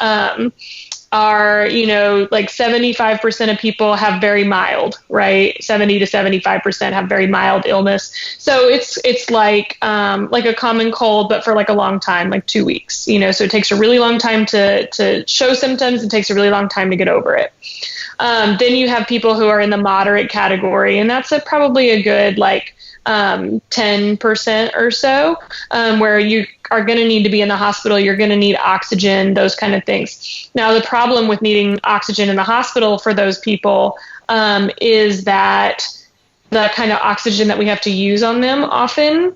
are, like 75% of people have very mild, right? 70 to 75% have very mild illness. So it's like a common cold, but for like a long time, like 2 weeks, so it takes a really long time to show symptoms. It takes a really long time to get over it. Then you have people who are in the moderate category, and that's probably a good, like, 10% or so, where you are going to need to be in the hospital. You're going to need oxygen, those kind of things. Now, the problem with needing oxygen in the hospital for those people is that the kind of oxygen that we have to use on them often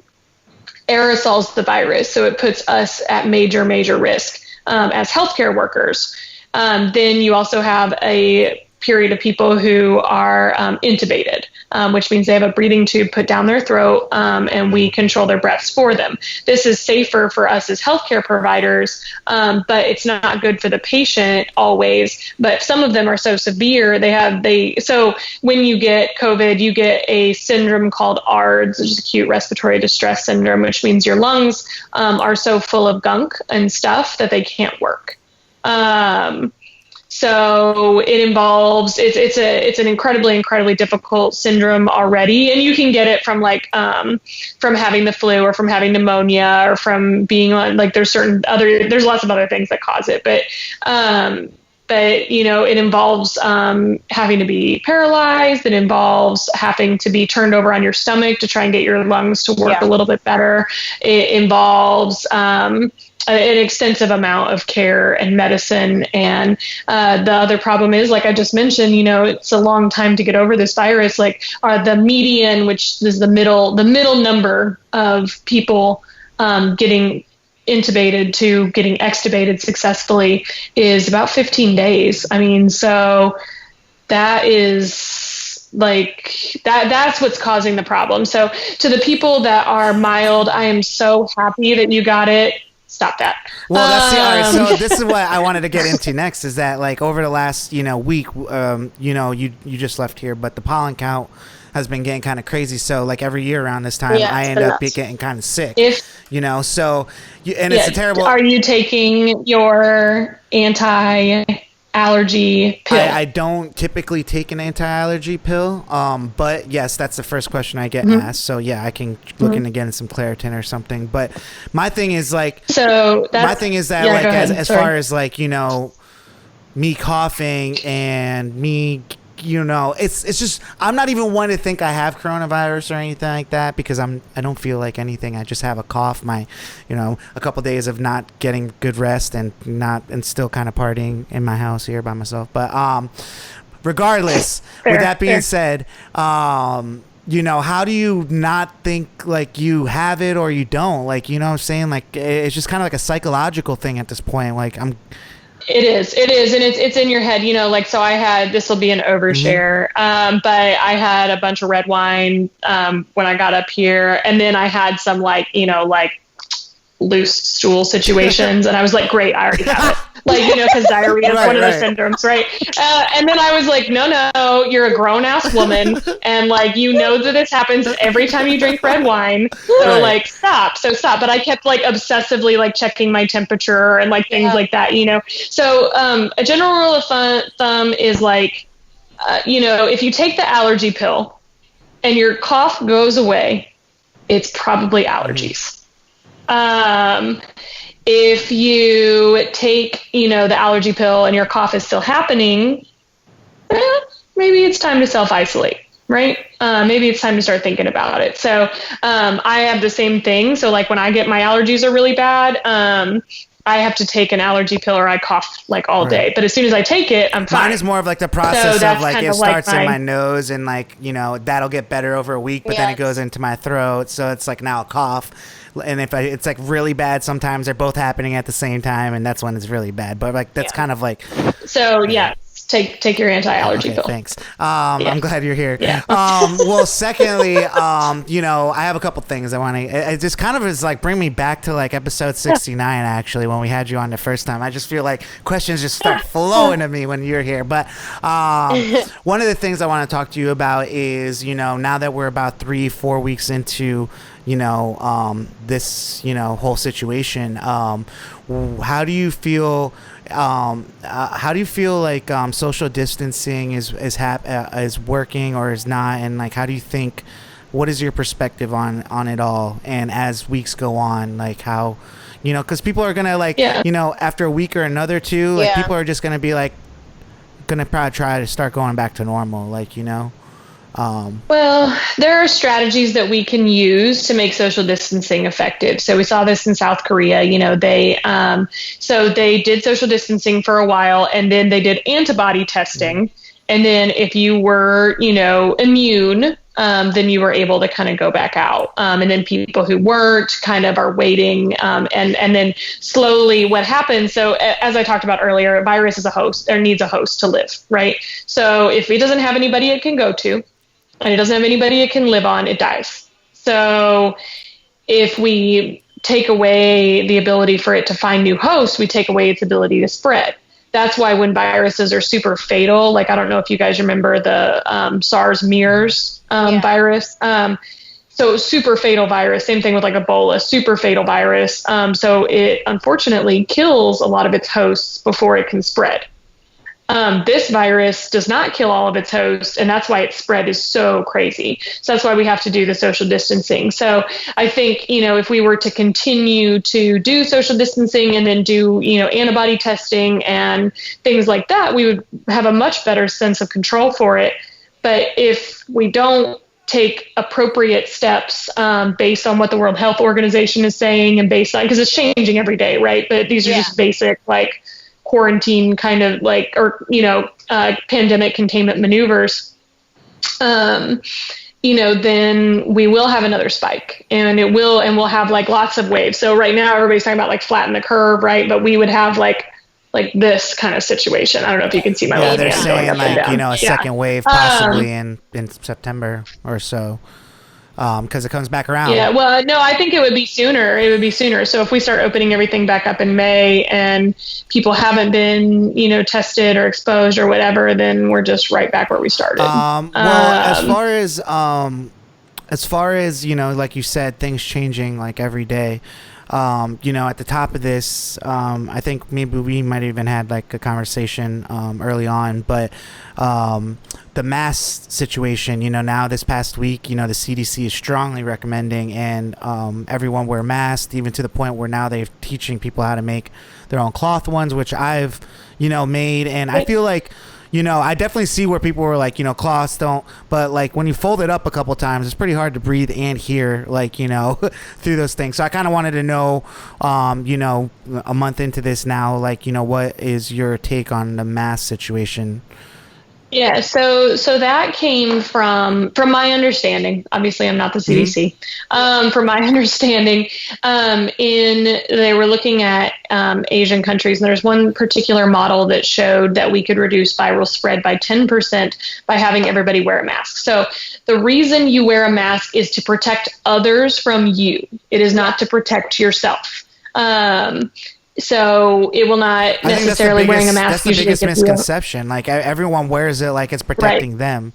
aerosols the virus. So it puts us at major, major risk as healthcare workers. Then you also have a period of people who are intubated, which means they have a breathing tube put down their throat, and we control their breaths for them. This is safer for us as healthcare providers, but it's not good for the patient always. But some of them are so severe, so when you get COVID, you get a syndrome called ARDS, which is acute respiratory distress syndrome, which means your lungs are so full of gunk and stuff that they can't work. So it involves, it's an incredibly, incredibly difficult syndrome already. And you can get it from from having the flu or from having pneumonia or from being on, like, there's lots of other things that cause it. But it involves having to be paralyzed. It involves having to be turned over on your stomach to try and get your lungs to work a little bit better. It involves an extensive amount of care and medicine. And the other problem is, like I just mentioned, it's a long time to get over this virus. Like, the median, which is the middle number of people getting intubated to getting extubated successfully is about 15 days. I mean, so that is that's what's causing the problem. So to the people that are mild, I am so happy that you got it. Stop that. Well, that's all right. So this is what I wanted to get into next, is that, like, over the last, week, you just left here, but the pollen count has been getting kind of crazy. So, like, every year around this time, I end up getting kind of sick, so, it's a terrible. Are you taking your anti-allergy pill? I don't typically take an anti-allergy pill, but yes, that's the first question I get asked. So yeah, I can look into getting some Claritin or something. But my thing is, like, as far as, like, me coughing and me, it's just, I'm not even one to think I have coronavirus or anything like that, because I don't feel like anything. I just have a cough, a couple days of not getting good rest and still kind of partying in my house here by myself. But regardless, with that being said, how do you not think like you have it or you don't? Like, what I'm saying? Like, it's just kind of like a psychological thing at this point. Like, It is, and it's in your head, so this will be an overshare, but I had a bunch of red wine when I got up here, and then I had some loose stool situations, and I was like, great, I already have it. Because diarrhea is one of those syndromes, right? And then I was like, no, you're a grown ass woman, and that this happens every time you drink red wine. So stop. But I kept obsessively checking my temperature and things like that, So a general rule of thumb is if you take the allergy pill and your cough goes away, it's probably allergies. If you take, the allergy pill and your cough is still happening, maybe it's time to self-isolate, right? Maybe it's time to start thinking about it. So I have the same thing. So when I get my allergies are really bad, I have to take an allergy pill or I cough like all day. But as soon as I take it, I'm fine. Mine is more of like the process of like it starts in my nose and like, you know, that'll get better over a week, but then it goes into my throat. So it's like now I'll cough. And if it's like really bad, sometimes they're both happening at the same time. And that's when it's really bad. But like, that's kind of like. So yeah. Take your anti-allergy pill. Thanks. I'm glad you're here. Yeah. Well, secondly, you know, I have a couple things I want to. It just kind of is like bring me back to like episode 69 actually when we had you on the first time. I just feel like questions just start flowing to me when you're here. But one of the things I want to talk to you about is, you know, now that we're about 3-4 weeks into, you know, this, you know, whole situation, how do you feel? How do you feel like social distancing is working or is not, and like how do you think? What is your perspective on it all? And as weeks go on, like how, you know, because people are gonna like, you know, after a week or another too, like people are just gonna be like, gonna probably try to start going back to normal, like, you know. Well, there are strategies that we can use to make social distancing effective. So we saw this in South Korea. You know, they did social distancing for a while, and then they did antibody testing. And then if you were, you know, immune, then you were able to kind of go back out. And then people who weren't kind of are waiting. And then slowly what happens. So as I talked about earlier, a virus is a host or needs a host to live, right? So if it doesn't have anybody it can go to, and it doesn't have anybody it can live on, it dies. So if we take away the ability for it to find new hosts, we take away its ability to spread. That's why when viruses are super fatal, like I don't know if you guys remember the SARS-MERS virus. So super fatal virus, same thing with like Ebola, super fatal virus. So it unfortunately kills a lot of its hosts before it can spread. This virus does not kill all of its hosts, and that's why its spread is so crazy. So that's why we have to do the social distancing. So I think, you know, if we were to continue to do social distancing and then do, you know, antibody testing and things like that, we would have a much better sense of control for it. But if we don't take appropriate steps based on what the World Health Organization is saying and based on, because it's changing every day, right? But these are just basic, like, quarantine kind of like, or, you know, pandemic containment maneuvers, you know, then we will have another spike and we'll have like lots of waves. So right now everybody's talking about like flatten the curve, right? But we would have like this kind of situation. I don't know if you can see my little they're saying like, you know, a second wave possibly in September or so. Because it comes back around. Yeah, well, no, I think it would be sooner. So if we start opening everything back up in May and people haven't been, you know, tested or exposed or whatever, then we're just right back where we started. Well, as far as, you know, like you said, things changing like every day. You know, at the top of this, I think maybe we might even had like a conversation early on, but the mask situation, you know, now this past week, you know, the CDC is strongly recommending and everyone wear masks, even to the point where now they're teaching people how to make their own cloth ones, which I've, you know, made. And I feel like, you know, I definitely see where people were like, you know, cloths don't, but like when you fold it up a couple times, it's pretty hard to breathe and hear, like, you know, through those things. So I kind of wanted to know, you know, a month into this now, like, you know, what is your take on the mask situation? Yeah, so that came from my understanding. Obviously, I'm not the CDC. From my understanding, they were looking at Asian countries, and there's one particular model that showed that we could reduce viral spread by 10% by having everybody wear a mask. So the reason you wear a mask is to protect others from you. It is not to protect yourself. So it will not necessarily wearing a mask. That's the biggest misconception. Like everyone wears it like it's protecting them.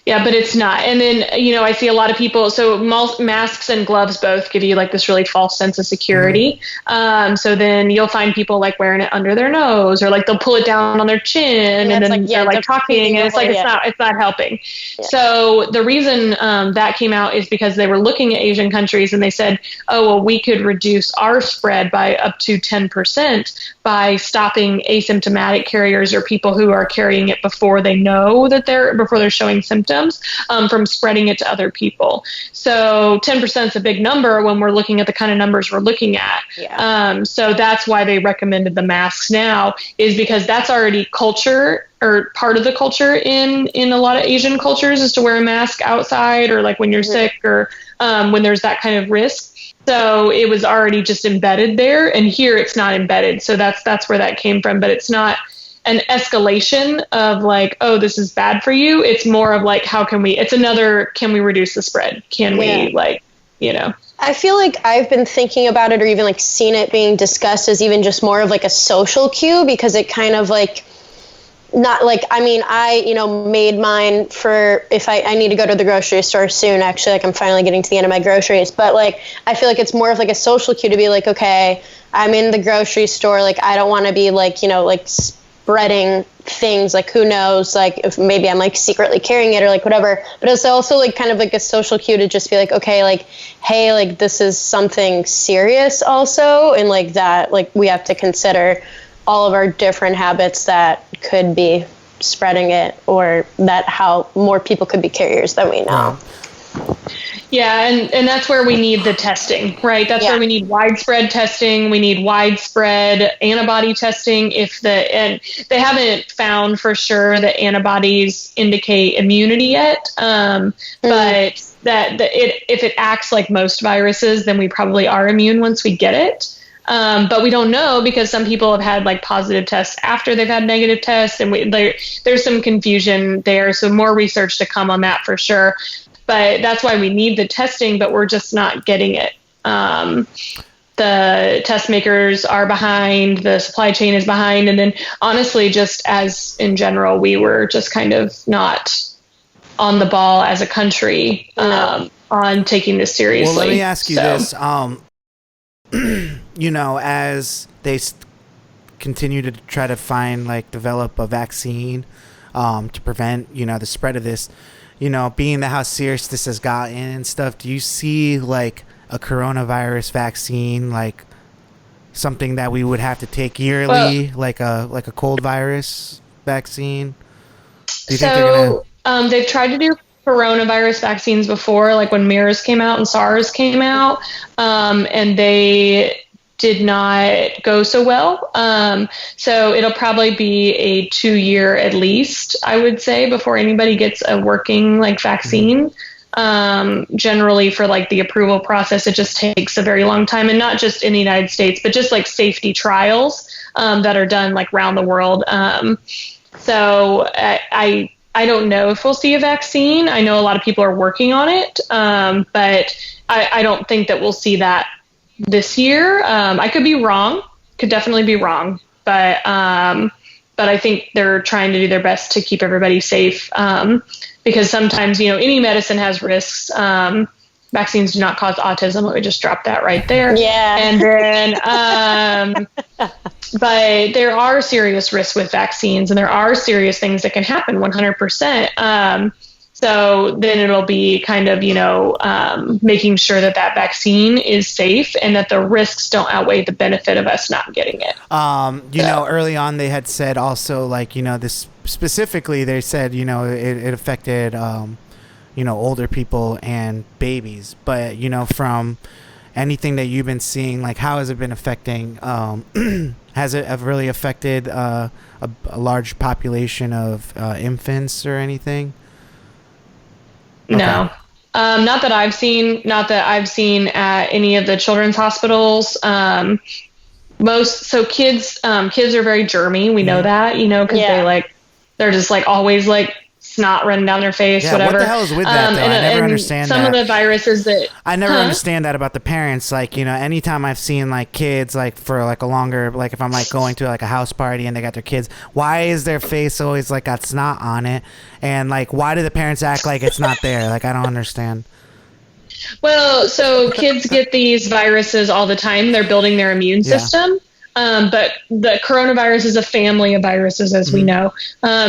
Yeah, but it's not. And then, you know, I see a lot of people, so masks and gloves both give you like this really false sense of security. So then you'll find people like wearing it under their nose or like they'll pull it down on their chin and then they're like talking and it's like, it's not helping. Yeah. So the reason that came out is because they were looking at Asian countries and they said, oh, well, we could reduce our spread by up to 10% by stopping asymptomatic carriers or people who are carrying it before they know that before they're showing symptoms. symptoms from spreading it to other people. So 10% is a big number when we're looking at the kind of numbers we're looking at. Yeah. So that's why they recommended the masks now, is because that's already culture, or part of the culture in a lot of Asian cultures, is to wear a mask outside, or like when you're sick, or when there's that kind of risk. So it was already just embedded there, and here it's not embedded. So that's where that came from. But it's not an escalation of like, oh, this is bad for you. It's more of like, can we reduce the spread? Can we I feel like I've been thinking about it, or even like seen it being discussed as even just more of like a social cue, because it kind of like, not like, I mean, I, made mine for if I need to go to the grocery store soon, actually, like I'm finally getting to the end of my groceries, but like, I feel like it's more of like a social cue to be like, okay, I'm in the grocery store, like, I don't want to be like, like spreading things, like, who knows, like, if maybe I'm like secretly carrying it or like whatever, but it's also like kind of like a social cue to just be like, okay, like, hey, like, this is something serious also, and like that, like, we have to consider all of our different habits that could be spreading it, or that how more people could be carriers than we know. Yeah, and that's where we need the testing, right? That's where we need widespread testing. We need widespread antibody testing. And they haven't found for sure that antibodies indicate immunity yet, but if it acts like most viruses, then we probably are immune once we get it. But we don't know, because some people have had like positive tests after they've had negative tests, and there's some confusion there. So more research to come on that for sure. But that's why we need the testing, but we're just not getting it. The test makers are behind, the supply chain is behind. And then honestly, just as in general, we were just kind of not on the ball as a country on taking this seriously. Well, let me ask you this. As they continue to try to develop a vaccine to prevent, the spread of this, being how serious this has gotten and stuff, do you see like a coronavirus vaccine, like something that we would have to take yearly, like a cold virus vaccine? Do you think they're gonna... they've tried to do coronavirus vaccines before, like when MERS came out and SARS came out, and they did not go so well. So it'll probably be a 2-year at least, I would say, before anybody gets a working vaccine. Generally for the approval process, it just takes a very long time, and not just in the United States, but just safety trials that are done around the world. So I don't know if we'll see a vaccine. I know a lot of people are working on it, but I don't think that we'll see that this year. I could be wrong, could definitely be wrong, but I think they're trying to do their best to keep everybody safe, because sometimes, any medicine has risks. Vaccines do not cause autism. Let me just drop that right there. Yeah. And then, but there are serious risks with vaccines, and there are serious things that can happen 100%. So then it'll be kind of, making sure that vaccine is safe and that the risks don't outweigh the benefit of us not getting it. Early on they had said also, this specifically, they said, it affected, older people and babies. But, from anything that you've been seeing, how has it been affecting, has it really affected a large population of infants or anything? Okay. No, not that I've seen. Not that I've seen at any of the children's hospitals. Kids are very germy. We know that, because they're just always snot running down their face, whatever. What the hell is with that, though? I never understand some that. of the viruses that... I never understand that about the parents. Anytime I've seen, kids, for, a longer... if I'm, going to, a house party and they got their kids, why is their face always, got snot on it? And, why do the parents act like it's not there? I don't understand. Well, so kids get these viruses all the time. They're building their immune system. But the coronavirus is a family of viruses, as we know.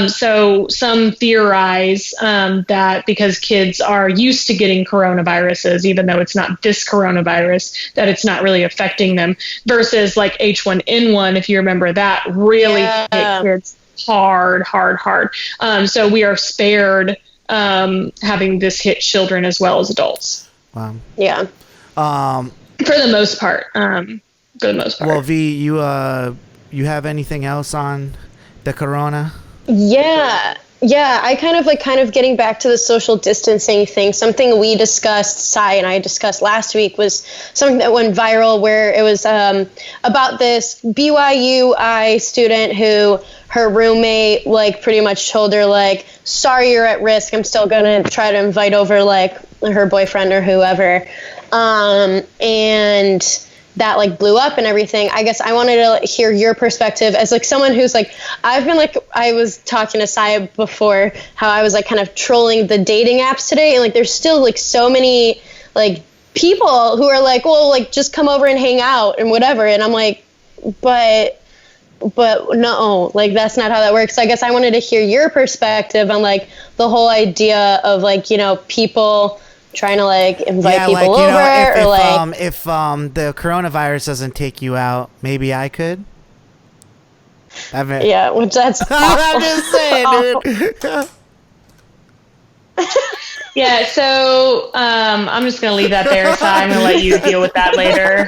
So some theorize that because kids are used to getting coronaviruses, even though it's not this coronavirus, that it's not really affecting them, versus H1N1, if you remember, that really hit kids hard. So we are spared having this hit children as well as adults. Wow. Yeah. For the most part. Well, V, you have anything else on the corona? Yeah. I kind of getting back to the social distancing thing. Something we discussed, Sai and I discussed last week, was something that went viral where it was about this BYU student who her roommate like pretty much told her like, sorry, you're at risk. I'm still going to try to invite over like her boyfriend or whoever. And that like blew up and everything. I guess I wanted to hear your perspective as like someone who's like, I've been like, I was talking to Saya before how I was like kind of trolling the dating apps today, and like there's still like so many like people who are like, well, like just come over and hang out and whatever, and I'm like, but no, like that's not how that works. So I guess I wanted to hear your perspective on like the whole idea of like, you know, people trying to like invite people over, if the coronavirus doesn't take you out, maybe I could. Yeah, which that's I'm just saying, dude. Yeah, so I'm just gonna leave that there, so I'm gonna let you deal with that later.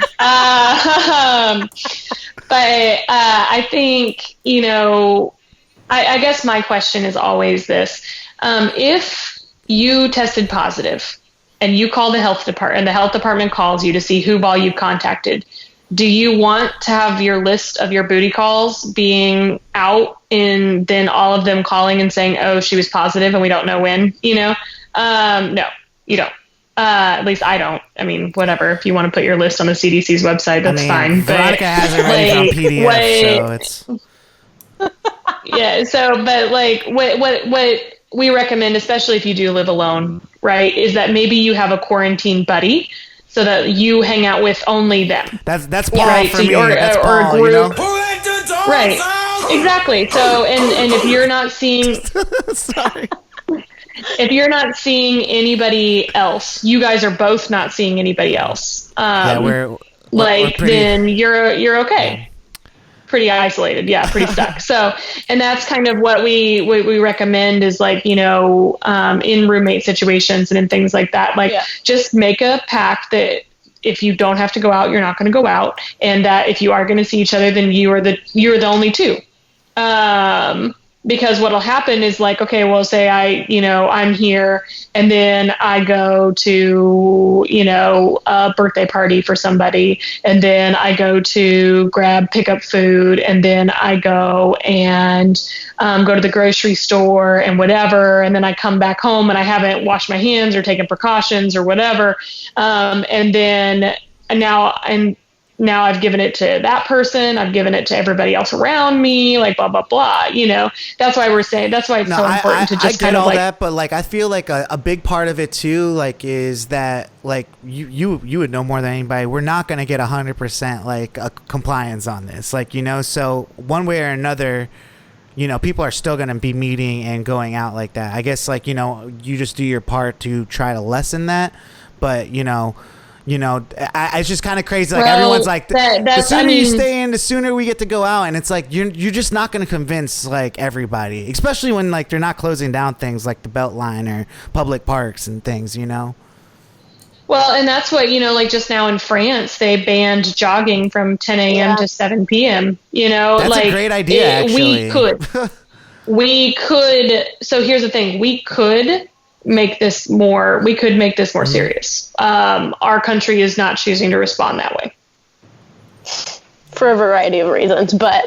But I think, you know, I guess my question is always this: if you tested positive and you call the health department, and the health department calls you to see who all you've contacted, do you want to have your list of your booty calls being out and then all of them calling and saying, oh, she was positive and we don't know when, you know? No, you don't. At least I don't. I mean, whatever. If you want to put your list on the CDC's website, that's fine. Veronica has it ready on PDF, so it's... Yeah, so, but like, what we recommend, especially if you do live alone, right, is that maybe you have a quarantine buddy so that you hang out with only them. That's Paul, right? for so me. That's Paul, or a group. you know? Right. Exactly. So, and if you're not seeing... Sorry. If you're not seeing anybody else, you guys are both not seeing anybody else. We're pretty, then you're okay. Pretty isolated, pretty stuck. So, and that's kind of what we recommend is like, you know, in roommate situations and in things like that, like just make a pact that if you don't have to go out, you're not going to go out, and that if you are going to see each other, then you're the only two. Because what'll happen is like, okay, well, say I'm here and then I go to, you know, a birthday party for somebody, and then I go to pick up food, and then I go and go to the grocery store and whatever, and then I come back home and I haven't washed my hands or taken precautions or whatever, and then now I've given it to that person, I've given it to everybody else around me, like blah, blah, blah, you know. That's why it's so important to just kind of like... that, but like I feel like a big part of it too, like, is that like you would know more than anybody, we're not going to get 100% like a compliance on this, like, you know, so one way or another, you know, people are still going to be meeting and going out like that. I guess, like, you know, you just do your part to try to lessen that, but it's just kind of crazy. Like, everyone's like, the sooner you stay in, the sooner we get to go out. And it's like, you're just not going to convince like everybody, especially when like they're not closing down things like the Beltline or public parks and things, you know? Well, and that's what, you know, like just now in France, they banned jogging from 10 a.m. to 7 p.m. You know, that's like a great idea, actually. We could. So here's the thing. We could make this more serious. Our country is not choosing to respond that way for a variety of reasons, but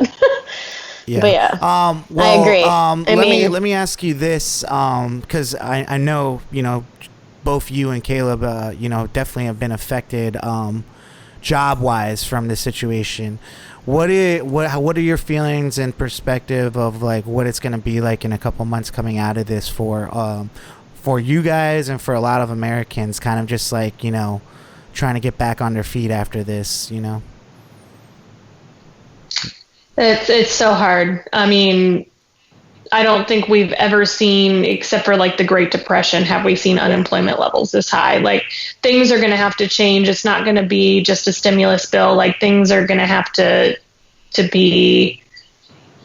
I agree. Let me ask you this, because I know, you know, both you and Caleb, you know, definitely have been affected job wise from this situation. What are your feelings and perspective of like what it's going to be like in a couple months coming out of this for you guys and for a lot of Americans, kind of just like, you know, trying to get back on their feet after this, you know? It's so hard. I mean, I don't think we've ever seen, except for like the Great Depression, have we seen unemployment levels this high. Like, things are going to have to change. It's not going to be just a stimulus bill. Like, things are going to have to be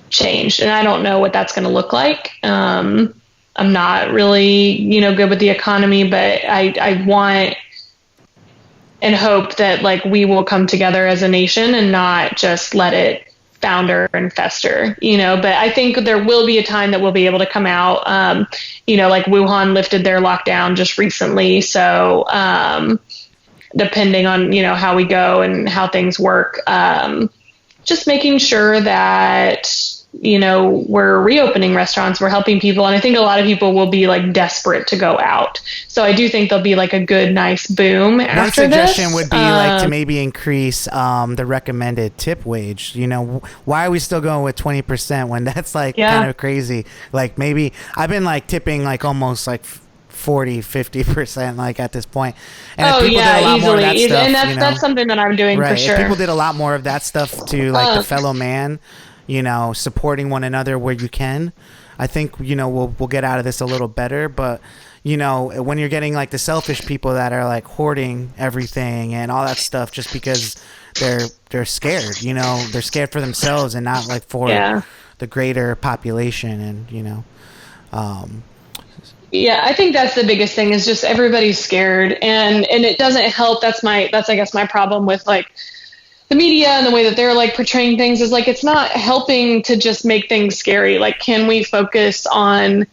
changed. And I don't know what that's going to look like. I'm not really, good with the economy, but I want and hope that like we will come together as a nation and not just let it founder and fester, but I think there will be a time that we'll be able to come out. Like Wuhan lifted their lockdown just recently. So, depending on, how we go and how things work, just making sure that, we're reopening restaurants, we're helping people. And I think a lot of people will be like desperate to go out. So I do think there'll be like a good, nice boom after this. One suggestion would be like to maybe increase the recommended tip wage. Why are we still going with 20% when that's like kind of crazy? Like maybe I've been like tipping like almost like 40-50% like at this point. And if people did a lot more of that stuff, and that's something that I'm doing for sure. If people did a lot more of that stuff to like the fellow man, supporting one another where you can, I think we'll get out of this a little better. But when you're getting like the selfish people that are like hoarding everything and all that stuff just because they're scared, they're scared for themselves and not like for the greater population. And I think that's the biggest thing is just everybody's scared and it doesn't help. That's I guess my problem with like the media and the way that they're like portraying things is like, it's not helping to just make things scary. Like, can we focus on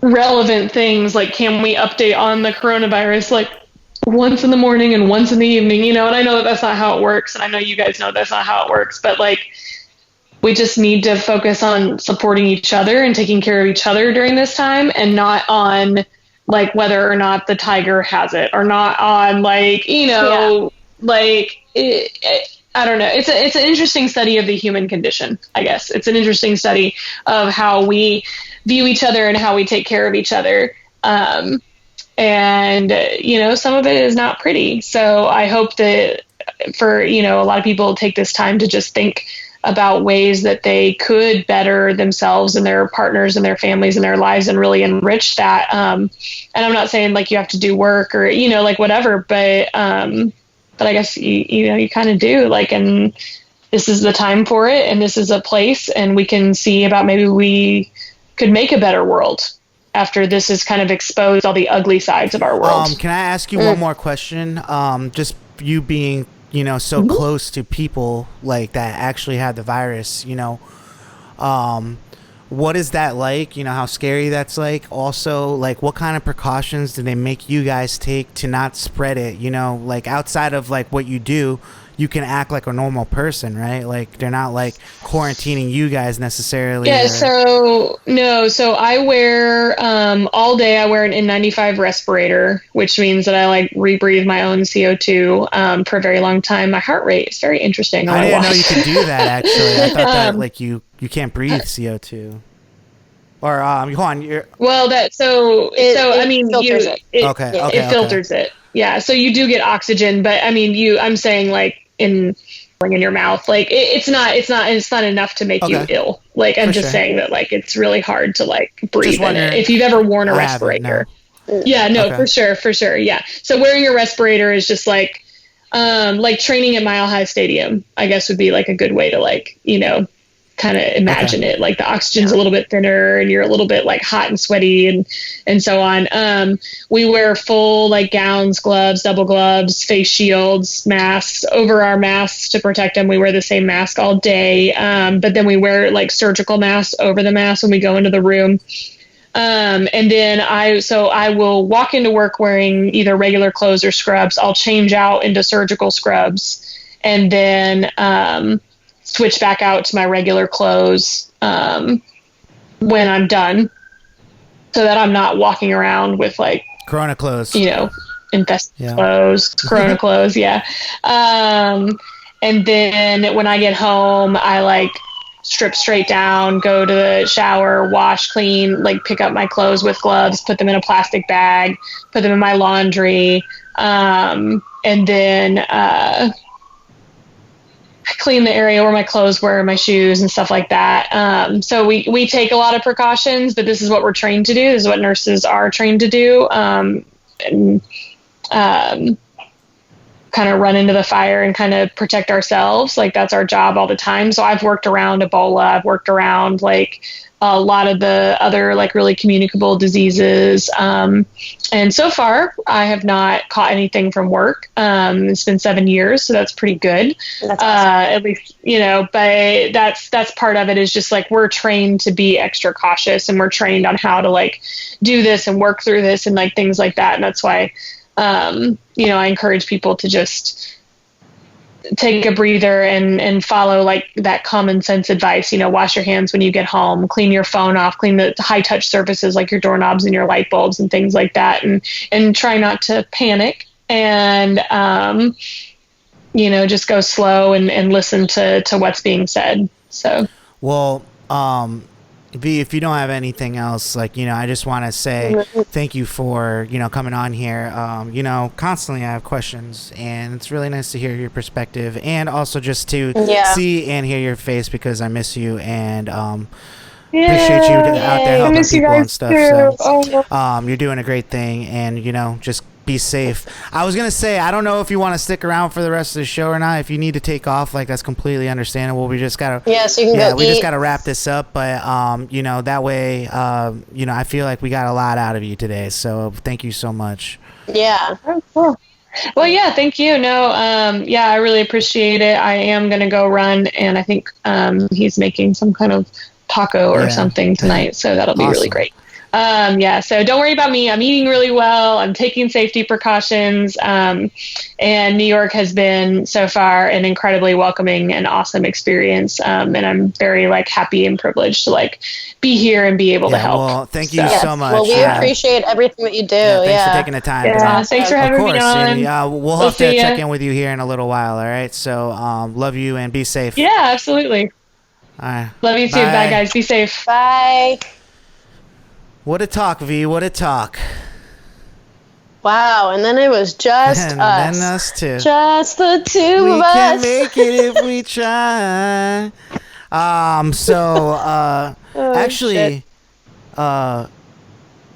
relevant things? Like, can we update on the coronavirus like once in the morning and once in the evening, and I know that that's not how it works. And I know you guys know that's not how it works, but like, we just need to focus on supporting each other and taking care of each other during this time and not on like whether or not the tiger has it or not on like, like I don't know. It's an interesting study of the human condition, I guess. It's an interesting study of how we view each other and how we take care of each other. And, some of it is not pretty. So I hope that for, a lot of people take this time to just think about ways that they could better themselves and their partners and their families and their lives and really enrich that. And I'm not saying like you have to do work or, like whatever, but I guess, you kind of do like, and this is the time for it. And this is a place and we can see about maybe we could make a better world after this has kind of exposed all the ugly sides of our world. Can I ask you one more question? Just you being, so close to people like that actually have the virus, what is that like? How scary that's like? Also, like, what kind of precautions do they make you guys take to not spread it? Like outside of like what you do, you can act like a normal person, right? Like they're not like quarantining you guys necessarily. Yeah. So I wear all day. I wear an N95 respirator, which means that I like rebreathe my own CO2 for a very long time. My heart rate is very interesting. I didn't know you could do that. Actually, I thought that like you can't breathe CO2. Or hold on, it filters it. Yeah, so you do get oxygen, but I mean, I'm saying like in your mouth, like it's not enough to make you ill. Like I'm just saying that like it's really hard to like breathe in it. If you've ever worn a respirator. Yeah, no, for sure. Yeah. So wearing a respirator is just like training at Mile High Stadium, I guess would be like a good way to like, kind of imagine it. Like the oxygen's a little bit thinner and you're a little bit like hot and sweaty and so on. We wear full like gowns, gloves, double gloves, face shields, masks over our masks to protect them. We wear the same mask all day. But then we wear like surgical masks over the mask when we go into the room. And then I will walk into work wearing either regular clothes or scrubs. I'll change out into surgical scrubs and then, switch back out to my regular clothes when I'm done so that I'm not walking around with like Corona clothes, infested clothes, Corona clothes. Yeah. And then when I get home, I like strip straight down, go to the shower, wash, clean, like pick up my clothes with gloves, put them in a plastic bag, put them in my laundry. And then, clean the area where my clothes were, my shoes and stuff like that. So we take a lot of precautions, but this is what we're trained to do. This is what nurses are trained to do. Because kind of run into the fire and kind of protect ourselves. Like that's our job all the time. So I've worked around Ebola. I've worked around like a lot of the other like really communicable diseases. And so far I have not caught anything from work. It's been 7 years, so that's pretty good. That's awesome. At least, but that's part of it is just like, we're trained to be extra cautious, and we're trained on how to like do this and work through this and like things like that. And that's why, I encourage people to just take a breather and follow like that common sense advice, wash your hands when you get home, clean your phone off, clean the high touch surfaces like your doorknobs and your light bulbs and things like that. And try not to panic and, just go slow and listen to what's being said. So, well, V, if you don't have anything else, like, I just want to say thank you for, coming on here. Constantly I have questions, and it's really nice to hear your perspective, and also just to see and hear your face, because I miss you, and appreciate you out there helping people and stuff. Too. So, you're doing a great thing, and, just be safe. I was going to say, I don't know if you want to stick around for the rest of the show or not. If you need to take off, like, that's completely understandable. We just got to, so you can go we eat. just got to wrap this up. But, that way, I feel like we got a lot out of you today. So thank you so much. Yeah. Oh, cool. Well, yeah, thank you. No, I really appreciate it. I am going to go run, and I think he's making some kind of taco or something tonight. So that'll be really great. So don't worry about me. I'm eating really well. I'm taking safety precautions. And New York has been so far an incredibly welcoming and awesome experience. And I'm very happy and privileged to be here and be able to help. Well, thank you so much. Well, we appreciate everything that you do. Thanks for taking the time. Yeah, thanks for having me on. And, we'll have to check in with you here in a little while. All right. So, love you and be safe. Yeah, absolutely. All right. Love you too. Bye guys. Be safe. Bye. What a talk, V. What a talk. Wow, and then it was just and us. then us too. Just the two we of us. can make it if we try. Actually,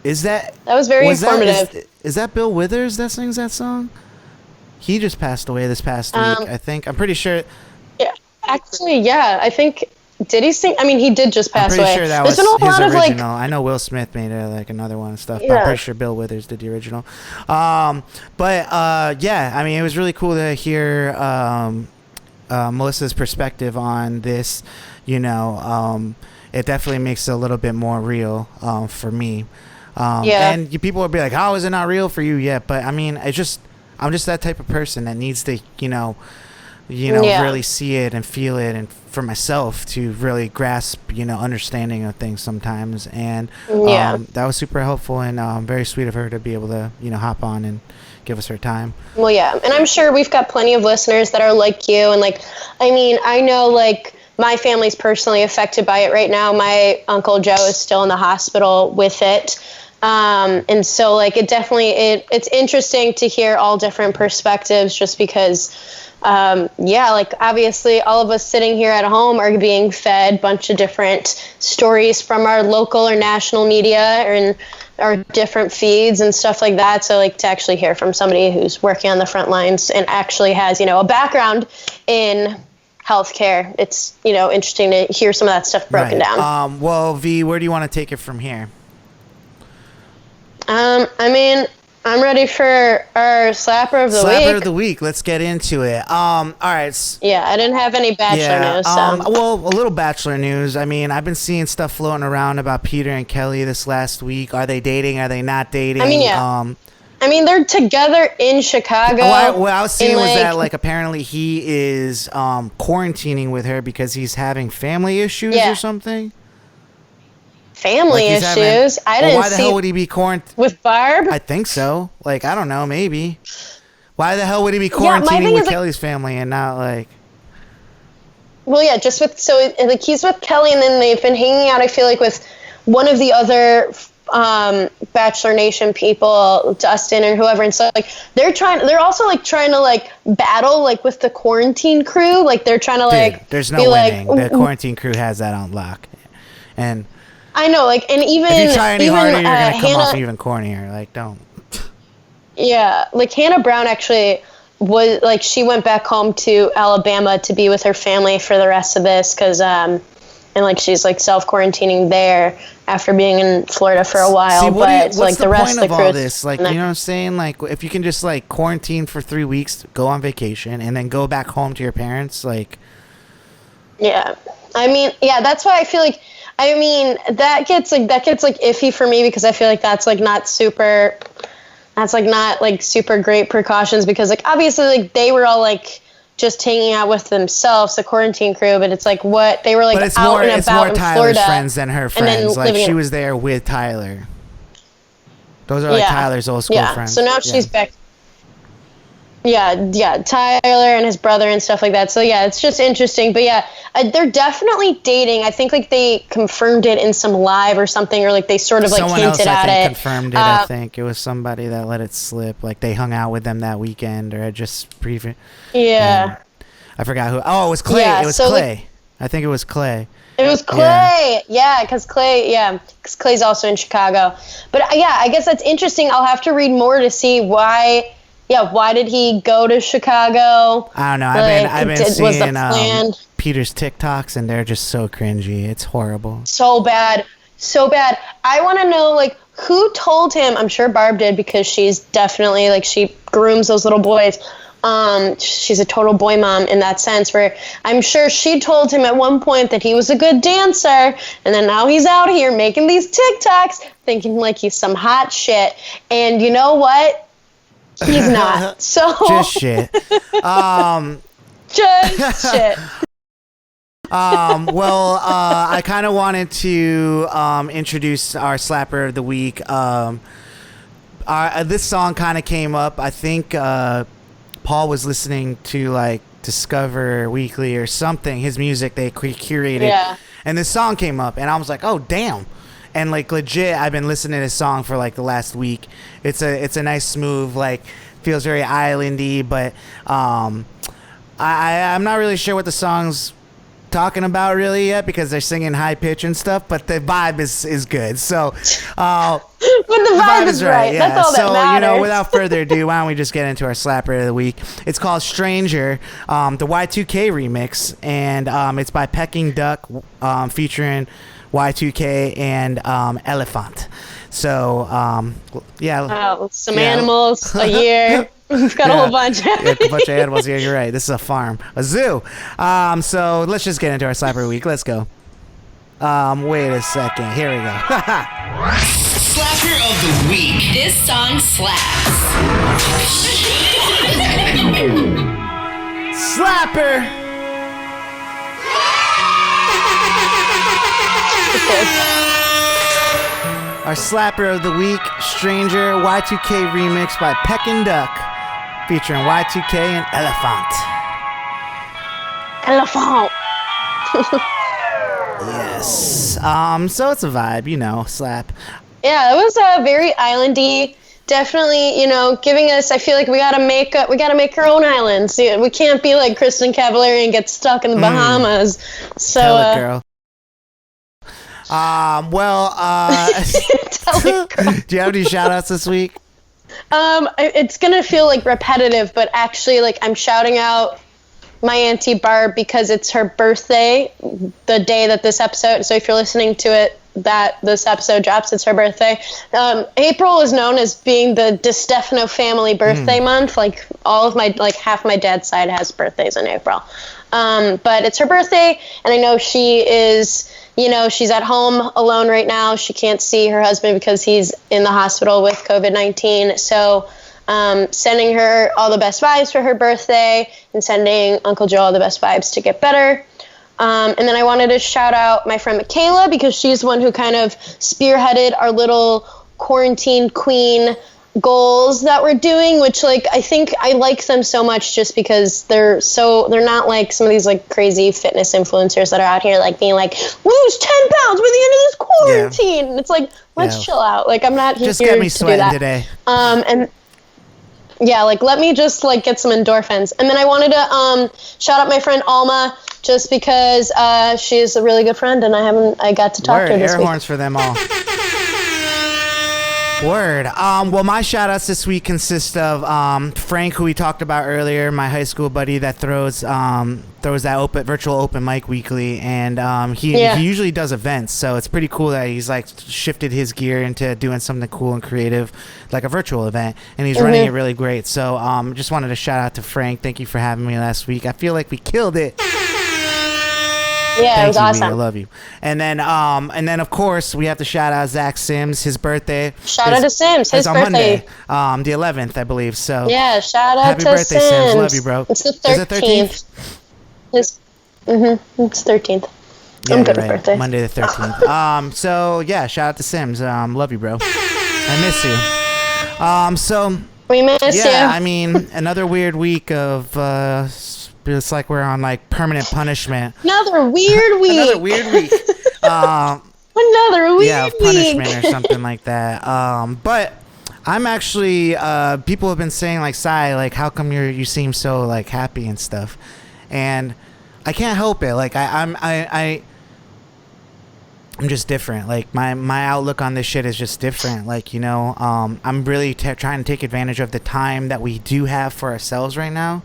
is that was very informative. Is that Bill Withers that sings that song? He just passed away this past week, I think. I'm pretty sure. Yeah, actually, yeah, I think. Did he sing? I mean, he did just pass away. I'm pretty sure that was been a his lot original. I know Will Smith made another one and stuff, but I'm pretty sure Bill Withers did the original. I mean, it was really cool to hear Melissa's perspective on this. It definitely makes it a little bit more real for me. And people will be like, "How is it not real for you yet?" But I mean, I'm just that type of person that needs to, really see it and feel it, and for myself to really grasp, understanding of things sometimes. And that was super helpful, and very sweet of her to be able to, hop on and give us her time. Well, yeah, and I'm sure we've got plenty of listeners that are like you, and I know my family's personally affected by it right now. My Uncle Joe is still in the hospital with it. And so it definitely, it's interesting to hear all different perspectives, just because, obviously all of us sitting here at home are being fed a bunch of different stories from our local or national media and our different feeds and stuff like that. So to actually hear from somebody who's working on the front lines and actually has, a background in healthcare, it's, interesting to hear some of that stuff broken down. Well, V, where do you want to take it from here? I mean, I'm ready for our Slapper of the Week. Slapper of the Week. Let's get into it. All right. Yeah, I didn't have any Bachelor news. So. Well, a little Bachelor news. I mean, I've been seeing stuff floating around about Peter and Kelly this last week. Are they dating? Are they not dating? I mean, yeah. They're together in Chicago. What I was seeing was that, apparently he is quarantining with her because he's having family issues or something. Family issues? I didn't see. Why the hell would he be quarantining? With Barb? I think so. I don't know, maybe. Why the hell would he be quarantining with Kelly's family and not, Well, yeah, just with, he's with Kelly, and then they've been hanging out, I feel with one of the other Bachelor Nation people, Dustin or whoever, and so they're also trying to battle with the quarantine crew, they're trying to there's no winning. The quarantine crew has that on lock, and I know, and even if you try any harder, you're gonna come Hannah, off even cornier. Don't. Yeah, Hannah Brown actually was like she went back home to Alabama to be with her family for the rest of this because and like she's like self-quarantining there after being in Florida for a while. See, but like the rest of the crew, all this, like, you know what I'm saying? Like, if you can just like quarantine for 3 weeks, go on vacation, and then go back home to your parents, like. Yeah, I mean, yeah, that's why I feel like. I mean, that gets iffy for me because I feel like that's like not super. That's like not like super great precautions because like obviously like they were all like just hanging out with themselves, the quarantine crew, but it's like what they were like out and about in Tyler's Florida. Friends than her friends. Like she was there with Tyler. Those are like Tyler's old school friends. So now she's back. Yeah, Tyler and his brother and stuff like that. So yeah, it's just interesting. But yeah, they're definitely dating. I think like they confirmed it in some live or something, or like they sort of like Someone hinted else, I at think, it. confirmed it. I think it was somebody that let it slip. Like they hung out with them that weekend, or just Yeah. I forgot who. Oh, it was Clay. Yeah, it was so, Clay. like, I think it was Clay. It was Clay. Yeah, because Clay's also in Chicago. But yeah, I guess that's interesting. I'll have to read more to see why. Yeah, why did he go to Chicago? I don't know. Like, I've been was the seeing plan Peter's TikToks, and they're just so cringy. It's horrible. So bad. I want to know, like, who told him? I'm sure Barb did because she's definitely, like, she grooms those little boys. She's a total boy mom in that sense, where I'm sure she told him at one point that he was a good dancer, and then now he's out here making these TikToks thinking like he's some hot shit. And you know what? He's not. So just shit. Just shit. Well, I kind of wanted to introduce our slapper of the week. This song kind of came up. I think Paul was listening to like Discover Weekly or something. His music they curated, and this song came up, and I was like, "Oh, damn!" And like legit, I've been listening to this song for like the last week. It's a nice, smooth, like feels very islandy, but I'm not really sure what the song's talking about really yet because they're singing high pitch and stuff, but the vibe is good. So but the vibe is right. Yeah. That's all that matters. You know, without further ado, why don't we just get into our slapper of the week? It's called Stranger, the Y2K remix, and it's by Peking Duck, featuring Y2K and Elliphant. So some animals a year. We've got a whole bunch. A bunch of animals here. You're right. This is a farm, a zoo. So let's just get into our slapper of the week. Let's go. Wait a second. Here we go. Slapper of the week. This song slaps. Slapper. Our slapper of the week, Stranger, Y2K remix by Peking Duck, featuring Y2K and Elliphant. Yes. So it's a vibe, you know, slap. Yeah, it was very islandy. Definitely, you know, giving us. I feel like we gotta make our own islands. We can't be like Kristen Cavallari and get stuck in the Bahamas. So, tell it, girl. Tell it, girl. Do you have any shout outs this week? It's gonna feel like repetitive, but actually, like I'm shouting out my Auntie Barb because it's her birthday the day that this episode. So if you're listening to it, that this episode drops, it's her birthday. April is known as being the DiStefano family birthday month. Like all of my, like half my dad's side has birthdays in April. But it's her birthday, and I know she is. You know, she's at home alone right now. She can't see her husband because he's in the hospital with COVID-19. So sending her all the best vibes for her birthday and sending Uncle Joe all the best vibes to get better. And then I wanted to shout out my friend Michaela because she's the one who kind of spearheaded our little quarantine queen goals that we're doing, which like I think I like them so much just because they're not like some of these like crazy fitness influencers that are out here like being like lose 10 pounds by the end of this quarantine. And it's like let's chill out. Like I'm not just here get me to do that today. And yeah, like let me just like get some endorphins. And then I wanted to shout out my friend Alma just because she's a really good friend and I got to talk to her this air week. horns for them all. Word. Well, my shout outs this week consist of Frank, who we talked about earlier, my high school buddy that throws that virtual open mic weekly, and he usually does events, so it's pretty cool that he's like shifted his gear into doing something cool and creative, like a virtual event, and he's running it really great. So just wanted to shout out to Frank. Thank you for having me last week. I feel like we killed it. Yeah, it was awesome. I love you. And then of course we have to shout out Zach Sims. His birthday. Shout out to Sims. His on birthday. Monday, the 11th, I believe. So yeah, shout out happy to birthday, Sims. Love you, bro. It's the 13th. It's 13th. Yeah, I'm good right. with birthday. Monday the 13th. So yeah, shout out to Sims. Love you, bro. I miss you. So we miss you. Yeah, I mean, another weird week of. It's like we're on like permanent punishment. Another weird week. Another weird week. Another weird yeah, punishment or something like that. But I'm actually. People have been saying like, Sai, like, how come you seem so like happy and stuff, and I can't help it. Like I'm just different. Like my outlook on this shit is just different. Like, you know, I'm really trying to take advantage of the time that we do have for ourselves right now.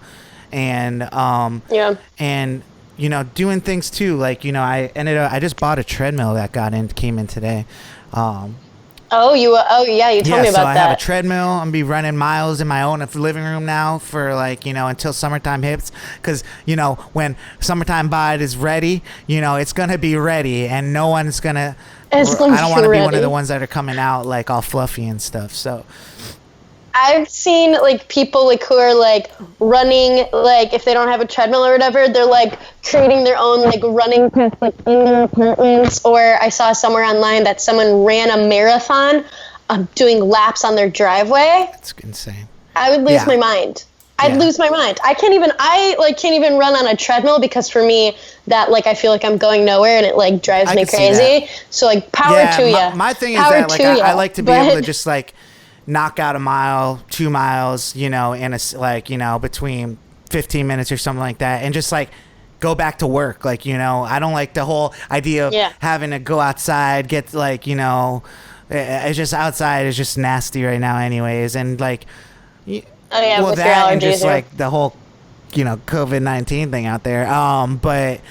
And and you know, doing things too, like, you know, I just bought a treadmill that came in today. You told me about so that. I have a treadmill. I'm gonna be running miles in my own living room now for like, you know, until summertime hits, because, you know, when summertime bod is ready, you know, it's gonna be ready, and no one's gonna I don't want to be one of the ones that are coming out like all fluffy and stuff. So I've seen like people like who are like running, like if they don't have a treadmill or whatever, they're like creating their own like running path, like in their apartments. Or I saw somewhere online that someone ran a marathon doing laps on their driveway. That's insane. I would lose my mind. I'd lose my mind. I can't even run on a treadmill, because for me that like I feel like I'm going nowhere, and it like drives me crazy. So like power to you. My thing is that like I like to be able to just like knock out a mile, 2 miles, you know, in a like, you know, between 15 minutes or something like that, and just like go back to work. Like, you know, I don't like the whole idea of having to go outside, get like, you know, it's just outside is just nasty right now anyways, and like with that and just like the whole, you know, COVID-19 thing out there. But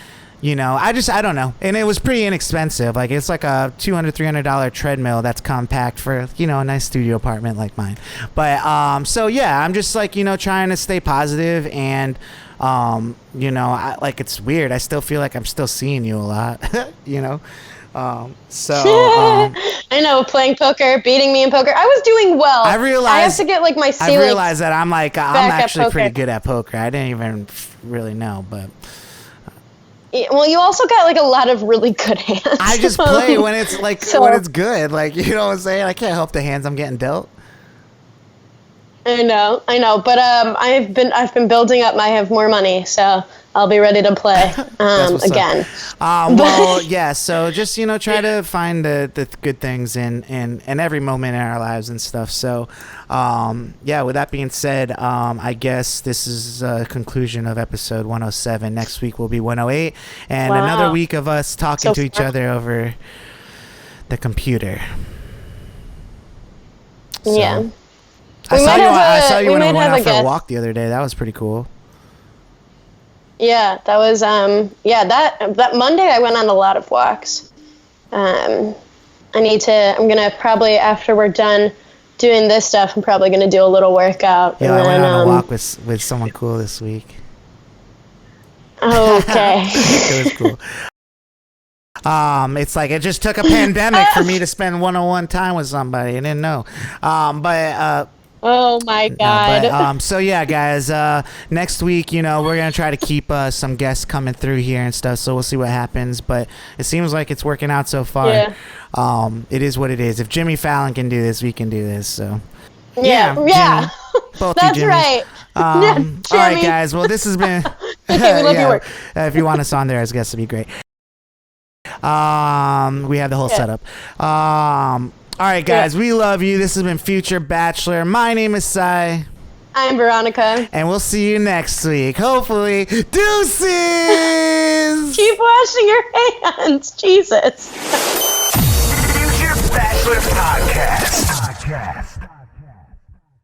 you know, I don't know. And it was pretty inexpensive. Like, it's like a $200, $300 treadmill that's compact for, you know, a nice studio apartment like mine. But, so yeah, I'm just like, you know, trying to stay positive, and, you know, like, it's weird. I still feel like I'm still seeing you a lot, you know? I know, playing poker, beating me in poker. I was doing well. I have to get like my I realized that I'm actually pretty good at poker. I didn't even really know, but well, you also got like a lot of really good hands. I just play when it's like when it's good. Like, you know what I'm saying? I can't help the hands I'm getting dealt. I know, but I've been building up. I have more money, so I'll be ready to play again. Well, yeah. So just, you know, try to find the good things in every moment in our lives and stuff. So, yeah. With that being said, I guess this is a conclusion of episode 107. Next week will be 108, and another week of us talking to each other over the computer. So, yeah. I saw you when we went out for a walk the other day. That was pretty cool. Yeah, that was that Monday I went on a lot of walks. I'm gonna probably, after we're done doing this stuff, I'm probably gonna do a little workout. Yeah, I went on a walk with someone cool this week. Okay. It was cool. It's like it just took a pandemic for me to spend one-on-one time with somebody. I didn't know. Oh my God. No, but, so yeah, guys, next week, you know, we're going to try to keep some guests coming through here and stuff. So we'll see what happens, but it seems like it's working out so far. Yeah. It is what it is. If Jimmy Fallon can do this, we can do this. So yeah. Jimmy, both that's you right. All right, guys. Well, this has been, okay, we love your work. If you want us on there as guests, it'd be great. We have the whole setup. All right, guys, we love you. This has been Future Bachelor. My name is Sai. I'm Veronica. And we'll see you next week. Hopefully. Deuces! Keep washing your hands. Jesus. Future Bachelor Podcast.